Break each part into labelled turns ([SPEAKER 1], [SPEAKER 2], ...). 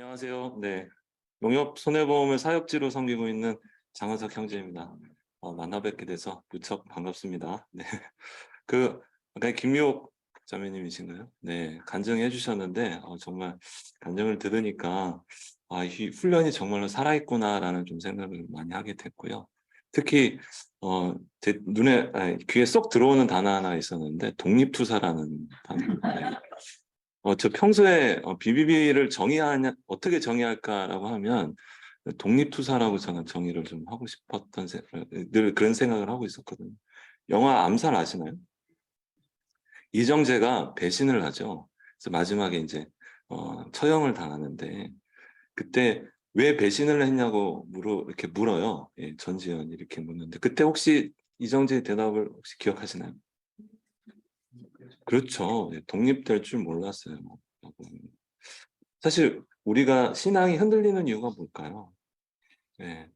[SPEAKER 1] 안녕하세요. 네. 농협 손해보험을 사역지로 섬기고 있는 장은석 형제입니다. 만나 뵙게 돼서 무척 반갑습니다. 네. 그, 아까 김미옥 자매님이신가요? 네. 간증해 주셨는데, 정말 간증을 들으니까, 이 훈련이 정말로 살아있구나라는 좀 생각을 많이 하게 됐고요. 특히, 제 눈에, 귀에 쏙 들어오는 단어 하나 있었는데, 독립투사라는 단어. 네. 저 평소에 BBB를 어떻게 정의할까라고 하면 독립투사라고 저는 정의를 좀 하고 싶었던 늘 그런 생각을 하고 있었거든요. 영화 암살 아시나요? 이정재가 배신을 하죠. 그래서 마지막에 이제 처형을 당하는데 그때 왜 배신을 했냐고 이렇게 물어요. 예, 전지현이 이렇게 묻는데 그때 혹시 이정재의 대답을 혹시 기억하시나요? 그렇죠. 예, 독립될 줄 몰랐어요. 사실 우리가 신앙이 흔들리는 이유가 뭘까요? 예,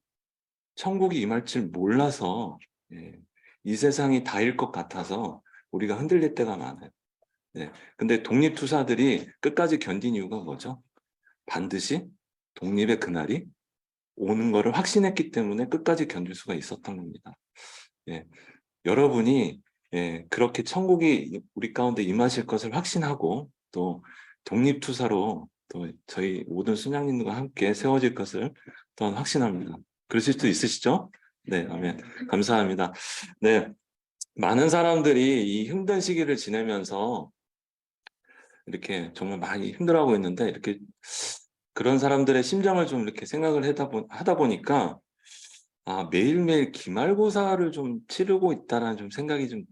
[SPEAKER 1] 천국이 임할 줄 몰라서 예, 이 세상이 다일 것 같아서 우리가 흔들릴 때가 많아요. 예, 근데 독립투사들이 끝까지 견딘 이유가 뭐죠? 반드시 독립의 그날이 오는 거를 확신했기 때문에 끝까지 견딜 수가 있었던 겁니다. 예, 여러분이 그렇게 천국이 우리 가운데 임하실 것을 확신하고 또 독립투사로 또 저희 모든 순양님과 함께 세워질 것을 또한 확신합니다. 그러실 수 있으시죠? 네, 아멘. 감사합니다. 네, 많은 사람들이 이 힘든 시기를 지내면서 이렇게 정말 많이 힘들어하고 있는데 이렇게 그런 사람들의 심정을 좀 이렇게 생각을 하다 보니까 매일매일 기말고사를 좀 치르고 있다라는 좀 생각이 좀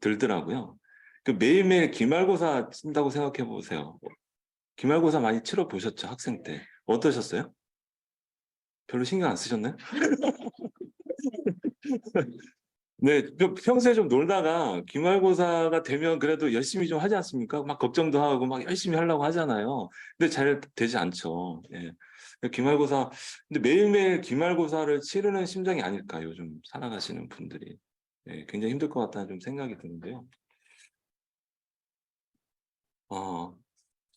[SPEAKER 1] 들더라고요. 그 매일매일 기말고사 친다고 생각해 보세요. 기말고사 많이 치러 보셨죠? 학생 때. 어떠셨어요? 별로 신경 안 쓰셨나요? 네, 평소에 좀 놀다가 기말고사가 되면 그래도 열심히 좀 하지 않습니까? 막 걱정도 하고 막 열심히 하려고 하잖아요. 근데 잘 되지 않죠. 예. 기말고사, 근데 매일매일 기말고사를 치르는 심정이 아닐까, 요즘 살아가시는 분들이. 예, 굉장히 힘들 것 같다는 좀 생각이 드는데요. 어,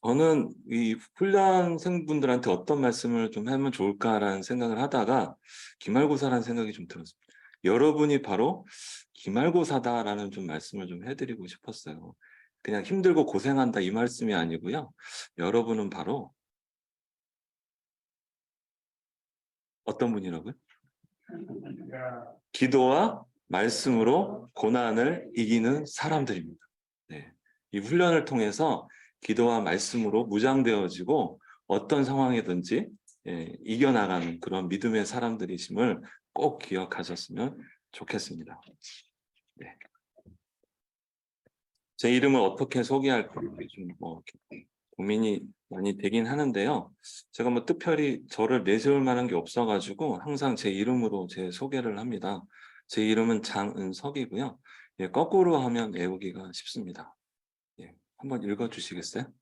[SPEAKER 1] 저는 이 훈련생분들한테 어떤 말씀을 좀 하면 좋을까라는 생각을 하다가 기말고사라는 생각이 좀 들었습니다. 여러분이 바로 기말고사다라는 좀 말씀을 좀 해드리고 싶었어요. 그냥 힘들고 고생한다 이 말씀이 아니고요. 여러분은 바로 어떤 분이라고요? 기도와 말씀으로 고난을 이기는 사람들입니다. 네. 이 훈련을 통해서 기도와 말씀으로 무장되어지고 어떤 상황이든지 이겨나가는 그런 믿음의 사람들이심을 꼭 기억하셨으면 좋겠습니다. 네. 제 이름을 어떻게 소개할까 좀뭐 고민이 많이 되긴 하는데요. 제가 뭐 특별히 저를 내세울 만한 게 없어가지고 항상 제 이름으로 제 소개를 합니다. 제 이름은 장은석이고요. 예, 거꾸로 하면 외우기가 쉽습니다. 예, 한번 읽어주시겠어요?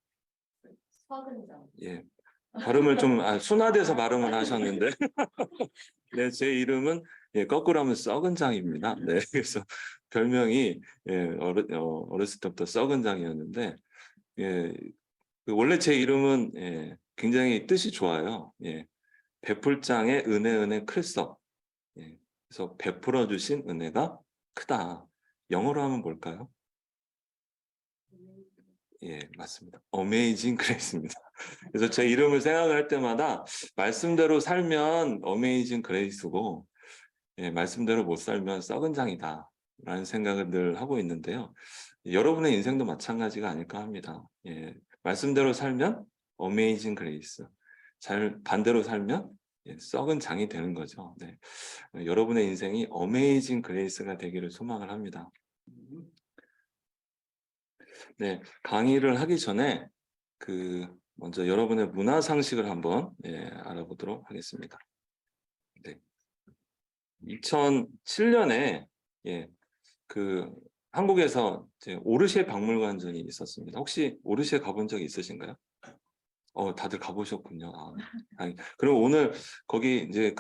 [SPEAKER 2] 서근정.
[SPEAKER 1] 예, 발음을 좀 순화돼서 발음을 하셨는데, 네, 제 이름은 거꾸로 하면 썩은 장입니다. 네, 그래서 별명이 어렸을 때부터 썩은 장이었는데, 예, 원래 제 이름은 굉장히 뜻이 좋아요. 예, 베풀장의 은혜 클썩. 예, 그래서 베풀어 주신 은혜가 크다. 영어로 하면 뭘까요? 예, 맞습니다. 어메이징 그레이스입니다. 그래서 제 이름을 생각을 할 때마다 말씀대로 살면 어메이징 그레이스고 말씀대로 못 살면 썩은 장이다. 라는 생각을 늘 하고 있는데요. 여러분의 인생도 마찬가지가 아닐까 합니다. 예, 말씀대로 살면 어메이징 그레이스. 잘 반대로 살면 썩은 장이 되는 거죠. 네. 여러분의 인생이 어메이징 그레이스가 되기를 소망을 합니다. 네, 강의를 하기 전에 먼저 여러분의 문화 상식을 한번 알아보도록 하겠습니다. 네. 2007년에 예, 그 한국에서 이제 오르쉐 박물관전이 있었습니다. 혹시 오르쉐 가본 적 있으신가요? 다들 가보셨군요. 그럼 오늘 거기 이제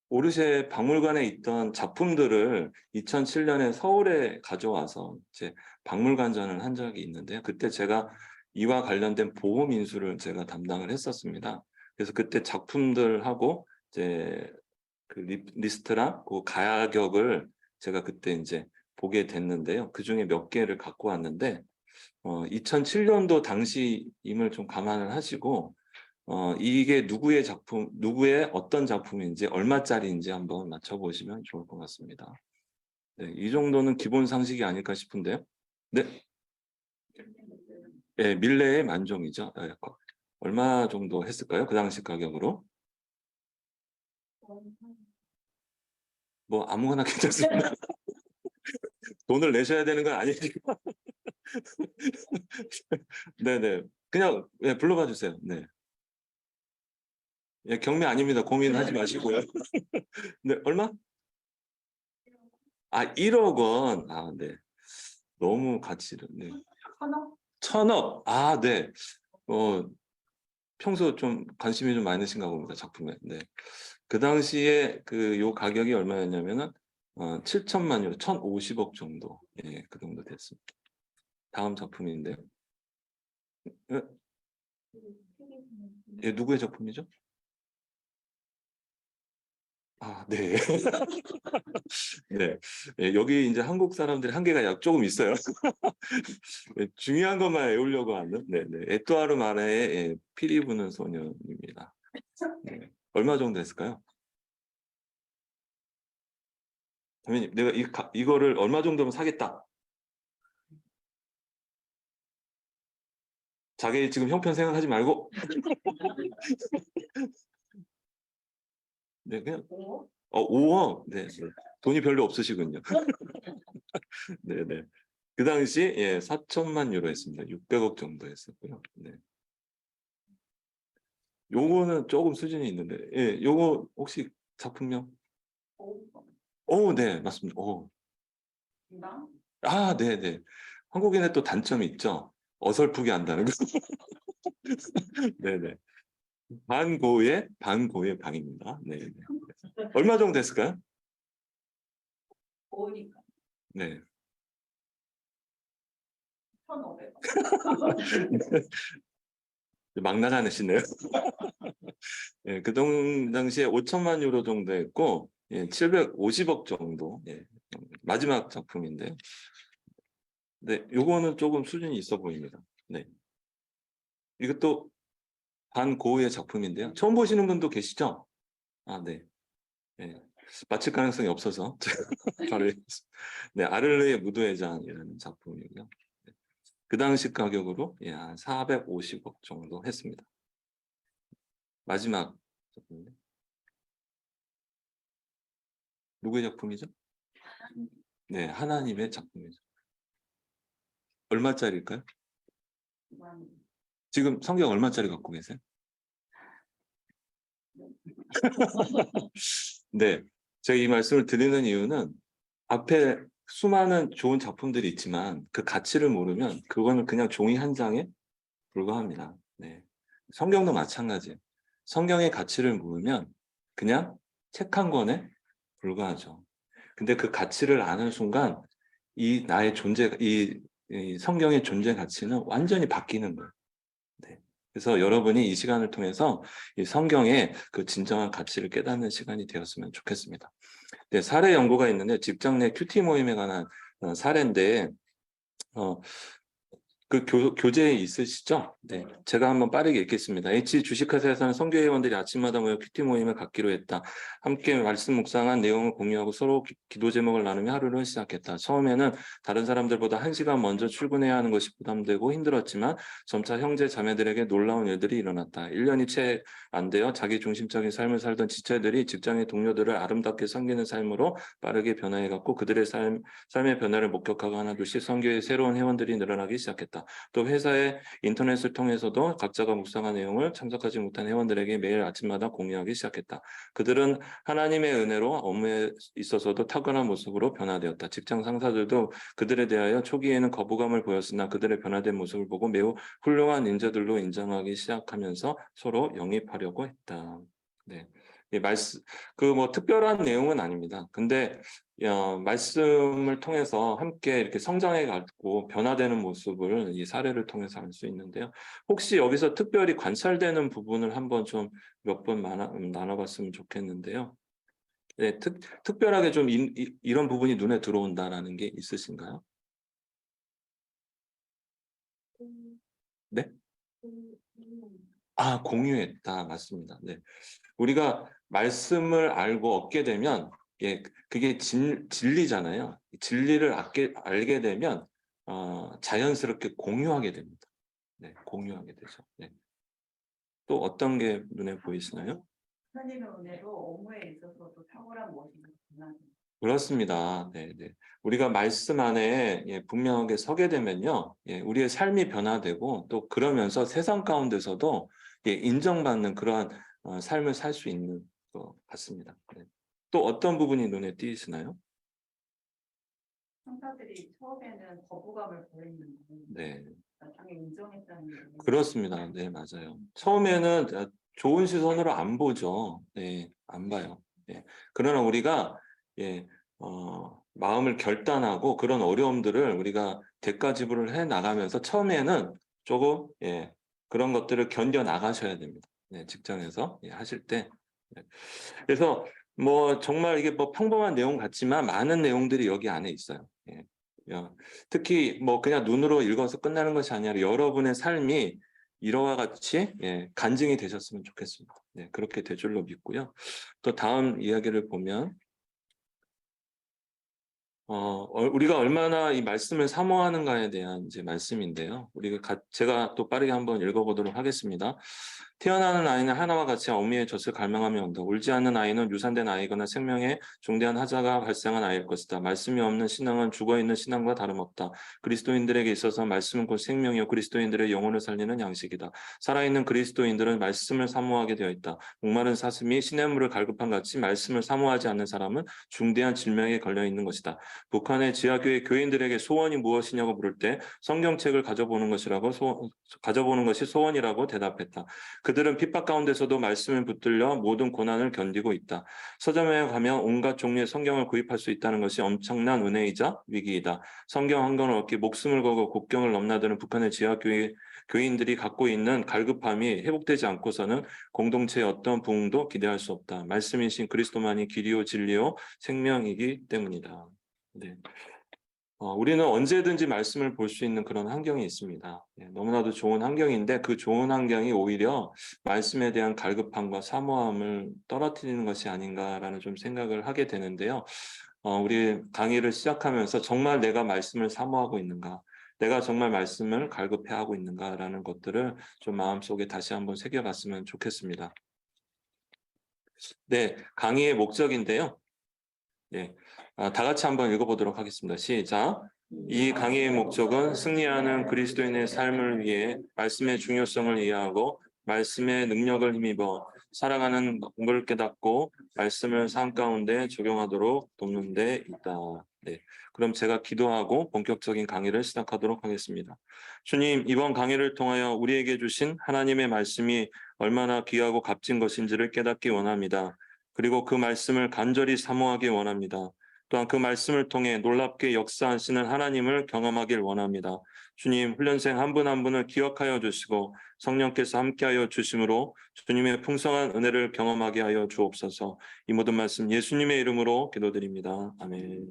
[SPEAKER 1] 오르쉐 박물관에 있던 작품들을 2007년에 서울에 가져와서 이제 박물관전을 한 적이 있는데요. 그때 제가 이와 관련된 보험 인수를 제가 담당을 했었습니다. 그래서 그때 작품들하고 이제 그 리스트랑 그 가격을 제가 그때 이제 보게 됐는데요. 그 중에 몇 개를 갖고 왔는데 2007년도 당시임을 좀 감안을 하시고 이게 누구의 작품, 누구의 어떤 작품인지 얼마짜리인지 한번 맞춰보시면 좋을 것 같습니다. 네, 이 정도는 기본 상식이 아닐까 싶은데요. 네, 네, 밀레의 만종이죠. 네, 얼마 정도 했을까요? 그 당시 가격으로? 뭐 아무거나 괜찮습니다. 돈을 내셔야 되는 건 아니니까. 네네. 그냥 불러봐 주세요. 네. 예, 경매 아닙니다. 고민하지 마시고요. 네, 얼마? 아, 1억 원. 아, 네. 너무 가치를. 네.
[SPEAKER 2] 천억?
[SPEAKER 1] 1,000억. 아, 네. 어, 평소 좀 관심이 좀 많으신가 봅니다. 작품에. 네. 그 당시에 그 요 가격이 얼마였냐면은 7천만 유로, 1,050억 정도. 예, 그 정도 됐습니다. 다음 작품인데요. 예, 예, 누구의 작품이죠? 아, 네. 네. 예, 여기 이제 한국 사람들이 한계가 조금 있어요. 네, 중요한 것만 외우려고 하는, 네네. 에뚜아르 마레의 피리 부는 소년입니다. 네. 얼마 정도 됐을까요? 대표님, 내가 이거를 얼마 정도면 사겠다. 자기 지금 형편 생각하지 말고, 네, 그냥, 5억. 네, 네. 돈이 별로 없으시군요. 네네. 그 당시, 4천만 유로 했습니다. 600억 정도 했었고요. 네. 요거는 조금 수준이 있는데, 예, 요거 혹시 작품명? 네, 맞습니다. 아, 네네. 한국인의 또 단점이 있죠. 어설프게 한다는 거. 네네. 반고의 방입니다. 네네. 얼마 정도 됐을까요?
[SPEAKER 2] 오니까
[SPEAKER 1] 네.
[SPEAKER 2] 1,500원.
[SPEAKER 1] 막 나가시네요. 예, 그 당시에 5천만 유로 정도 했고, 750억 정도. 예, 마지막 작품인데. 네, 요거는 조금 수준이 있어 보입니다. 네. 이것도 반고의 작품인데요. 처음 보시는 분도 계시죠? 아, 네. 네. 맞힐 가능성이 없어서 바로 네, 아를레의 무도회장이라는 작품이고요. 네. 그 당시 가격으로 한 450억 정도 했습니다. 마지막 작품인데 누구의 작품이죠? 네, 하나님의 작품이죠. 얼마짜리일까요? 지금 성경 얼마짜리 갖고 계세요? 네, 제가 이 말씀을 드리는 이유는 앞에 수많은 좋은 작품들이 있지만 그 가치를 모르면 그거는 그냥 종이 한 장에 불과합니다. 네. 성경도 마찬가지예요. 성경의 가치를 모르면 그냥 책 한 권에 불과하죠. 근데 그 가치를 아는 순간 이 나의 존재, 이 성경의 존재 가치는 완전히 바뀌는 거예요. 네. 그래서 여러분이 이 시간을 통해서 이 성경의 그 진정한 가치를 깨닫는 시간이 되었으면 좋겠습니다. 네, 사례 연구가 있는데 직장 내 큐티 모임에 관한 사례인데 어, 그 교재에 있으시죠? 네. 제가 한번 빠르게 읽겠습니다. H 주식회사에서는 선교회원들이 아침마다 모여 큐티 모임을 갖기로 했다. 함께 말씀 묵상한 내용을 공유하고 서로 기도 제목을 나누며 하루를 시작했다. 처음에는 다른 사람들보다 1시간 먼저 출근해야 하는 것이 부담되고 힘들었지만 점차 형제 자매들에게 놀라운 일들이 일어났다. 1년이 채 안 되어 자기 중심적인 삶을 살던 지체들이 직장의 동료들을 아름답게 섬기는 삶으로 빠르게 변화해갔고 그들의 삶의 변화를 목격하고 하나둘씩 선교의 새로운 회원들이 늘어나기 시작했다. 또 회사의 인터넷을 통해서도 각자가 묵상한 내용을 참석하지 못한 회원들에게 매일 아침마다 공유하기 시작했다. 그들은 하나님의 은혜로 업무에 있어서도 탁월한 모습으로 변화되었다. 직장 상사들도 그들에 대하여 초기에는 거부감을 보였으나 그들의 변화된 모습을 보고 매우 훌륭한 인재들로 인정하기 시작하면서 서로 영입하려고 했다. 네. 그 뭐 특별한 내용은 아닙니다. 근데 말씀을 통해서 함께 이렇게 성장해 가고 변화되는 모습을 이 사례를 통해서 알 수 있는데요. 혹시 여기서 특별히 관찰되는 부분을 한번 좀 몇 번 나눠봤으면 좋겠는데요. 네, 특별하게 좀 이런 부분이 눈에 들어온다라는 게 있으신가요? 네? 아, 공유했다. 맞습니다. 네. 우리가 말씀을 알고 얻게 되면, 예, 그게 진리잖아요. 진리를 알게 되면, 자연스럽게 공유하게 됩니다. 네, 공유하게 되죠. 네. 또 어떤 게 눈에 보이시나요?
[SPEAKER 2] 하나님의 은혜로 업무에 있어서도 탁월한 모습을 보여요.
[SPEAKER 1] 그렇습니다. 네, 네. 우리가 말씀 안에 분명하게 서게 되면요, 우리의 삶이 변화되고 또 그러면서 세상 가운데서도 인정받는 그러한 삶을 살 수 있는 것 같습니다. 네. 또 어떤 부분이 눈에 띄시나요?
[SPEAKER 2] 상사들이 처음에는 거부감을 보였는데
[SPEAKER 1] 네,
[SPEAKER 2] 나중에 인정했다는 게
[SPEAKER 1] 그렇습니다. 네, 맞아요. 처음에는 좋은 시선으로 안 보죠. 네, 안 봐요. 네. 그러나 우리가 예, 마음을 결단하고 그런 어려움들을 우리가 대가 지불을 해 나가면서 처음에는 조금 그런 것들을 견뎌 나가셔야 됩니다. 네, 직장에서 하실 때. 네. 그래서 뭐 정말 이게 뭐 평범한 내용 같지만 많은 내용들이 여기 안에 있어요. 예. 특히 뭐 그냥 눈으로 읽어서 끝나는 것이 아니라 여러분의 삶이 이러와 같이 간증이 되셨으면 좋겠습니다. 네, 그렇게 될 줄로 믿고요. 또 다음 이야기를 보면 우리가 얼마나 이 말씀을 사모하는가에 대한 이제 말씀인데요. 제가 또 빠르게 한번 읽어보도록 하겠습니다. 태어나는 아이는 하나와 같이 어미의 젖을 갈망하며 온다. 울지 않는 아이는 유산된 아이거나 생명에 중대한 하자가 발생한 아이일 것이다. 말씀이 없는 신앙은 죽어있는 신앙과 다름없다. 그리스도인들에게 있어서 말씀은 곧 생명이요 그리스도인들의 영혼을 살리는 양식이다. 살아있는 그리스도인들은 말씀을 사모하게 되어 있다. 목마른 사슴이 시냇물을 갈급한 같이 말씀을 사모하지 않는 사람은 중대한 질병에 걸려 있는 것이다. 북한의 지하교회 교인들에게 소원이 무엇이냐고 물을 때 성경책을 가져보는 것이 소원이라고 대답했다. 그들은 핍박 가운데서도 말씀을 붙들려 모든 고난을 견디고 있다. 서점에 가면 온갖 종류의 성경을 구입할 수 있다는 것이 엄청난 은혜이자 위기이다. 성경 한 권을 얻기 목숨을 걸고 국경을 넘나드는 북한의 지하교회 교인들이 갖고 있는 갈급함이 회복되지 않고서는 공동체의 어떤 부흥도 기대할 수 없다. 말씀이신 그리스도만이 길이요 진리요 생명이기 때문이다. 네. 우리는 언제든지 말씀을 볼 수 있는 그런 환경이 있습니다. 너무나도 좋은 환경인데 그 좋은 환경이 오히려 말씀에 대한 갈급함과 사모함을 떨어뜨리는 것이 아닌가라는 좀 생각을 하게 되는데요. 우리 강의를 시작하면서 정말 내가 말씀을 사모하고 있는가, 내가 정말 말씀을 갈급해하고 있는가라는 것들을 좀 마음속에 다시 한번 새겨봤으면 좋겠습니다. 네, 강의의 목적인데요. 네, 다 같이 한번 읽어보도록 하겠습니다. 시작. 이 강의의 목적은 승리하는 그리스도인의 삶을 위해 말씀의 중요성을 이해하고 말씀의 능력을 힘입어 살아가는 걸 깨닫고 말씀을 삶 가운데 적용하도록 돕는 데 있다. 네, 그럼 제가 기도하고 본격적인 강의를 시작하도록 하겠습니다. 주님, 이번 강의를 통하여 우리에게 주신 하나님의 말씀이 얼마나 귀하고 값진 것인지를 깨닫기 원합니다. 그리고 그 말씀을 간절히 사모하기 원합니다. 또한 그 말씀을 통해 놀랍게 역사하시는 하나님을 경험하길 원합니다. 주님, 훈련생 한 분 한 분을 기억하여 주시고 성령께서 함께하여 주심으로 주님의 풍성한 은혜를 경험하게 하여 주옵소서. 이 모든 말씀 예수님의 이름으로 기도드립니다. 아멘.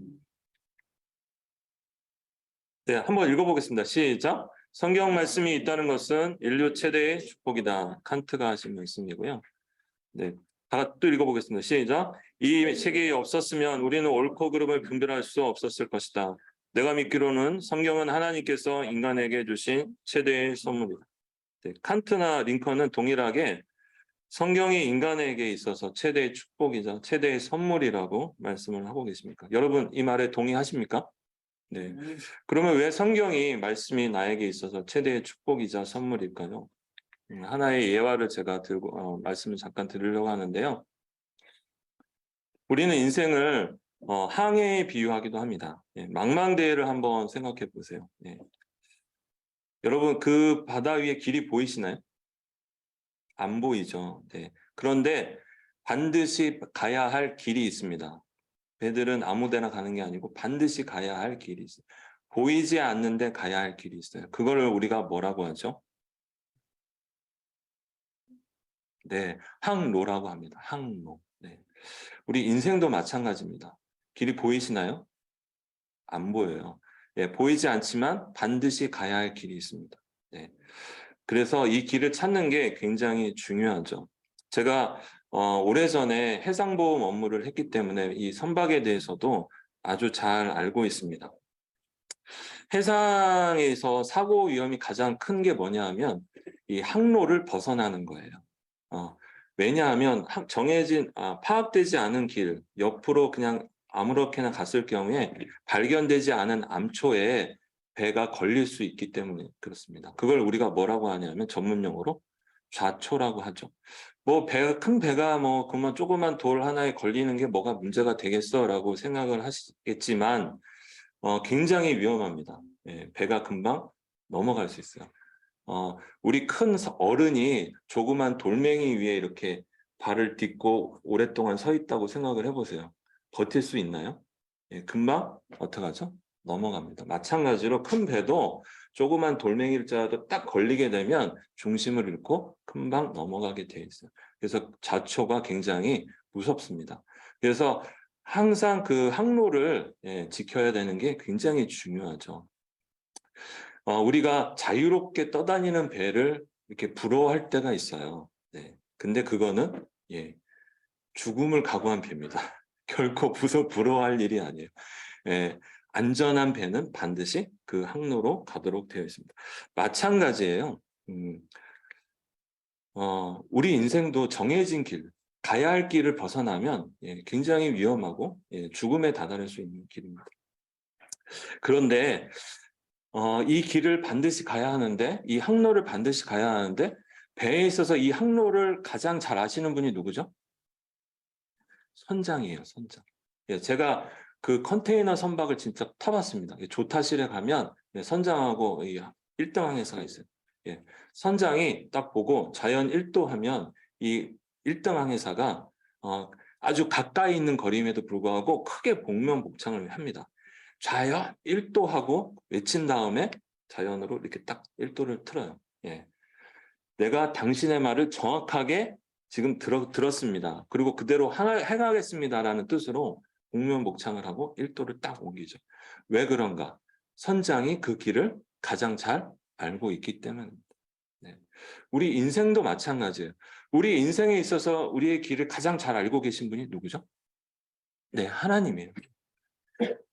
[SPEAKER 1] 네, 한번 읽어보겠습니다. 시작. 성경 말씀이 있다는 것은 인류 최대의 축복이다. 칸트가 하신 말씀이고요. 네, 또 읽어보겠습니다. 시작. 이 책이 없었으면 우리는 옳고 그름을 분별할 수 없었을 것이다. 내가 믿기로는 성경은 하나님께서 인간에게 주신 최대의 선물이다. 네, 칸트나 링컨은 동일하게 성경이 인간에게 있어서 최대의 축복이자 최대의 선물이라고 말씀을 하고 계십니까? 여러분 이 말에 동의하십니까? 네. 그러면 왜 성경이 말씀이 나에게 있어서 최대의 축복이자 선물일까요? 하나의 예화를 제가 말씀을 잠깐 드리려고 하는데요. 우리는 인생을 항해에 비유하기도 합니다. 망망대해를 한번 생각해 보세요. 여러분 그 바다 위에 길이 보이시나요? 안 보이죠. 네. 그런데 반드시 가야 할 길이 있습니다. 배들은 아무 데나 가는 게 아니고 반드시 가야 할 길이 있어요. 보이지 않는데 가야 할 길이 있어요. 그거를 우리가 뭐라고 하죠? 네, 항로라고 합니다. 항로. 네. 우리 인생도 마찬가지입니다. 길이 보이시나요? 안 보여요. 예, 보이지 않지만 반드시 가야 할 길이 있습니다. 네. 그래서 이 길을 찾는 게 굉장히 중요하죠. 제가 오래전에 해상보험 업무를 했기 때문에 이 선박에 대해서도 아주 잘 알고 있습니다. 해상에서 사고 위험이 가장 큰 게 뭐냐 하면 이 항로를 벗어나는 거예요. 왜냐하면 정해진 파악되지 않은 길 옆으로 그냥 아무렇게나 갔을 경우에 발견되지 않은 암초에 배가 걸릴 수 있기 때문에 그렇습니다. 그걸 우리가 뭐라고 하냐면 전문용어로 좌초라고 하죠. 뭐 큰 배가 뭐 그만 조그만 돌 하나에 걸리는 게 뭐가 문제가 되겠어라고 생각을 하시겠지만 굉장히 위험합니다. 예, 배가 금방 넘어갈 수 있어요. 우리 큰 어른이 조그만 돌멩이 위에 이렇게 발을 딛고 오랫동안 서 있다고 생각을 해보세요. 버틸 수 있나요? 예, 금방 어떡하죠? 넘어갑니다. 마찬가지로 큰 배도 조그만 돌멩이라도 딱 걸리게 되면 중심을 잃고 금방 넘어가게 돼 있어요. 그래서 좌초가 굉장히 무섭습니다. 그래서 항상 그 항로를 지켜야 되는 게 굉장히 중요하죠. 우리가 자유롭게 떠다니는 배를 이렇게 부러워할 때가 있어요. 네. 근데 그거는 죽음을 각오한 배입니다. 결코 부러워할 일이 아니에요. 예, 안전한 배는 반드시 그 항로로 가도록 되어 있습니다. 마찬가지예요. 우리 인생도 정해진 길, 가야 할 길을 벗어나면 굉장히 위험하고 죽음에 다다를 수 있는 길입니다. 그런데 이 길을 반드시 가야 하는데, 이 항로를 반드시 가야 하는데, 배에 있어서 이 항로를 가장 잘 아시는 분이 누구죠? 선장이에요, 선장. 제가 그 컨테이너 선박을 진짜 타봤습니다. 조타실에 가면 선장하고 1등 항해사가 있어요. 선장이 딱 보고 자연 1도 하면 이 1등 항해사가 아주 가까이 있는 거리임에도 불구하고 크게 복면복창을 합니다. 자연 1도 하고 외친 다음에 자연으로 이렇게 딱 1도를 틀어요. 내가 당신의 말을 정확하게 지금 들었습니다. 그리고 그대로 행하겠습니다라는 뜻으로 복면복창을 하고 1도를 딱 옮기죠. 왜 그런가? 선장이 그 길을 가장 잘 알고 있기 때문입니다. 네. 우리 인생도 마찬가지예요. 우리 인생에 있어서 우리의 길을 가장 잘 알고 계신 분이 누구죠? 네, 하나님이에요.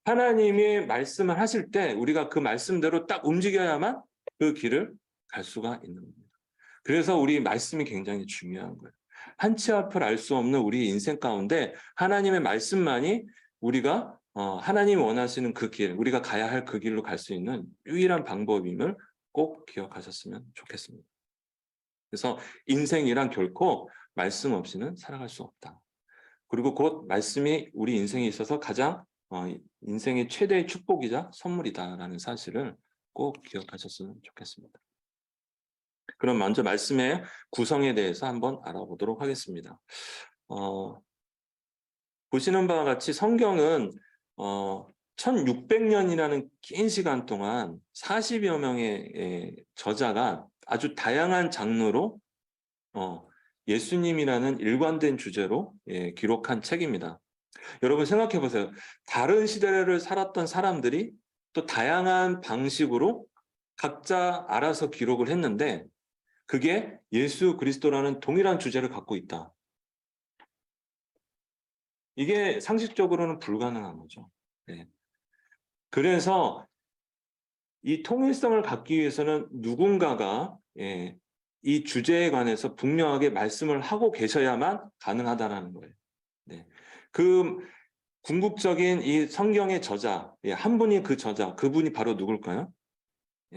[SPEAKER 1] 하나님이 말씀을 하실 때 우리가 그 말씀대로 딱 움직여야만 그 길을 갈 수가 있는 겁니다. 그래서 우리 말씀이 굉장히 중요한 거예요. 한 치 앞을 알 수 없는 우리 인생 가운데 하나님의 말씀만이 우리가 하나님이 원하시는 그 길, 우리가 가야 할 그 길로 갈 수 있는 유일한 방법임을 꼭 기억하셨으면 좋겠습니다. 그래서 인생이란 결코 말씀 없이는 살아갈 수 없다. 그리고 곧 말씀이 우리 인생에 있어서 가장 인생의 최대의 축복이자 선물이다라는 사실을 꼭 기억하셨으면 좋겠습니다. 그럼 먼저 말씀의 구성에 대해서 한번 알아보도록 하겠습니다. 보시는 바와 같이 성경은 1600년이라는 긴 시간 동안 40여 명의 저자가 아주 다양한 장르로 예수님이라는 일관된 주제로 기록한 책입니다. 여러분 생각해 보세요. 다른 시대를 살았던 사람들이 또 다양한 방식으로 각자 알아서 기록을 했는데 그게 예수 그리스도라는 동일한 주제를 갖고 있다. 이게 상식적으로는 불가능한 거죠. 그래서 이 통일성을 갖기 위해서는 누군가가 이 주제에 관해서 분명하게 말씀을 하고 계셔야만 가능하다는 거예요. 그 궁극적인 이 성경의 저자, 한 분이 그 저자, 그분이 바로 누굴까요?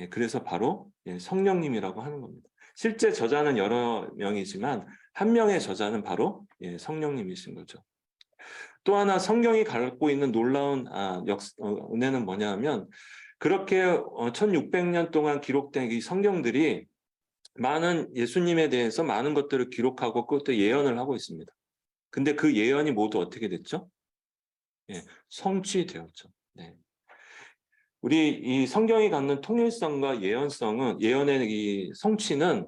[SPEAKER 1] 그래서 바로 성령님이라고 하는 겁니다. 실제 저자는 여러 명이지만 한 명의 저자는 바로 성령님이신 거죠. 또 하나 성경이 갖고 있는 놀라운 은혜는 뭐냐 하면 그렇게 1600년 동안 기록된 이 성경들이 많은 예수님에 대해서 많은 것들을 기록하고 그것도 예언을 하고 있습니다. 근데 그 예언이 모두 어떻게 됐죠? 예, 성취되었죠. 네. 우리 이 성경이 갖는 통일성과 예언성은, 예언의 이 성취는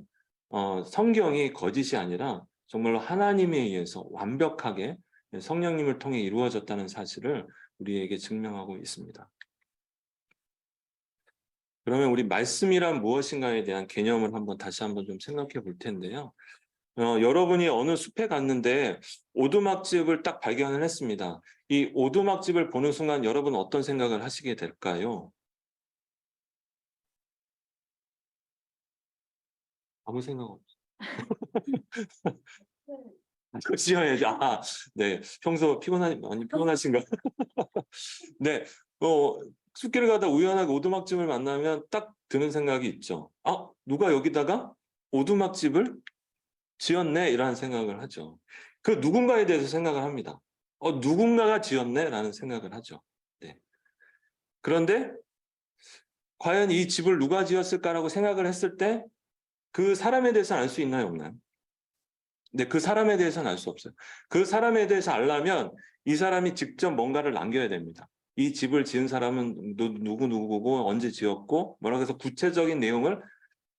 [SPEAKER 1] 성경이 거짓이 아니라 정말로 하나님에 의해서 완벽하게 성령님을 통해 이루어졌다는 사실을 우리에게 증명하고 있습니다. 그러면 우리 말씀이란 무엇인가에 대한 개념을 다시 한번 좀 생각해 볼 텐데요. 여러분이 어느 숲에 갔는데 오두막집을 딱 발견을 했습니다. 이 오두막집을 보는 순간 여러분 어떤 생각을 하시게 될까요? 아무 생각 없죠. 그거 지어야죠. 아, 네. 평소 많이 피곤하신가? 네. 숲길을 가다 우연하게 오두막집을 만나면 딱 드는 생각이 있죠. 아, 누가 여기다가 오두막집을 지었네? 이라는 생각을 하죠. 그 누군가에 대해서 생각을 합니다. 누군가가 지었네? 라는 생각을 하죠. 네. 그런데 과연 이 집을 누가 지었을까라고 생각을 했을 때 그 사람에 대해서는 알 수 있나요, 없나요? 네, 그 사람에 대해서는 알 수 없어요. 그 사람에 대해서 알려면 이 사람이 직접 뭔가를 남겨야 됩니다. 이 집을 지은 사람은 누구누구고 언제 지었고 뭐라고 해서 구체적인 내용을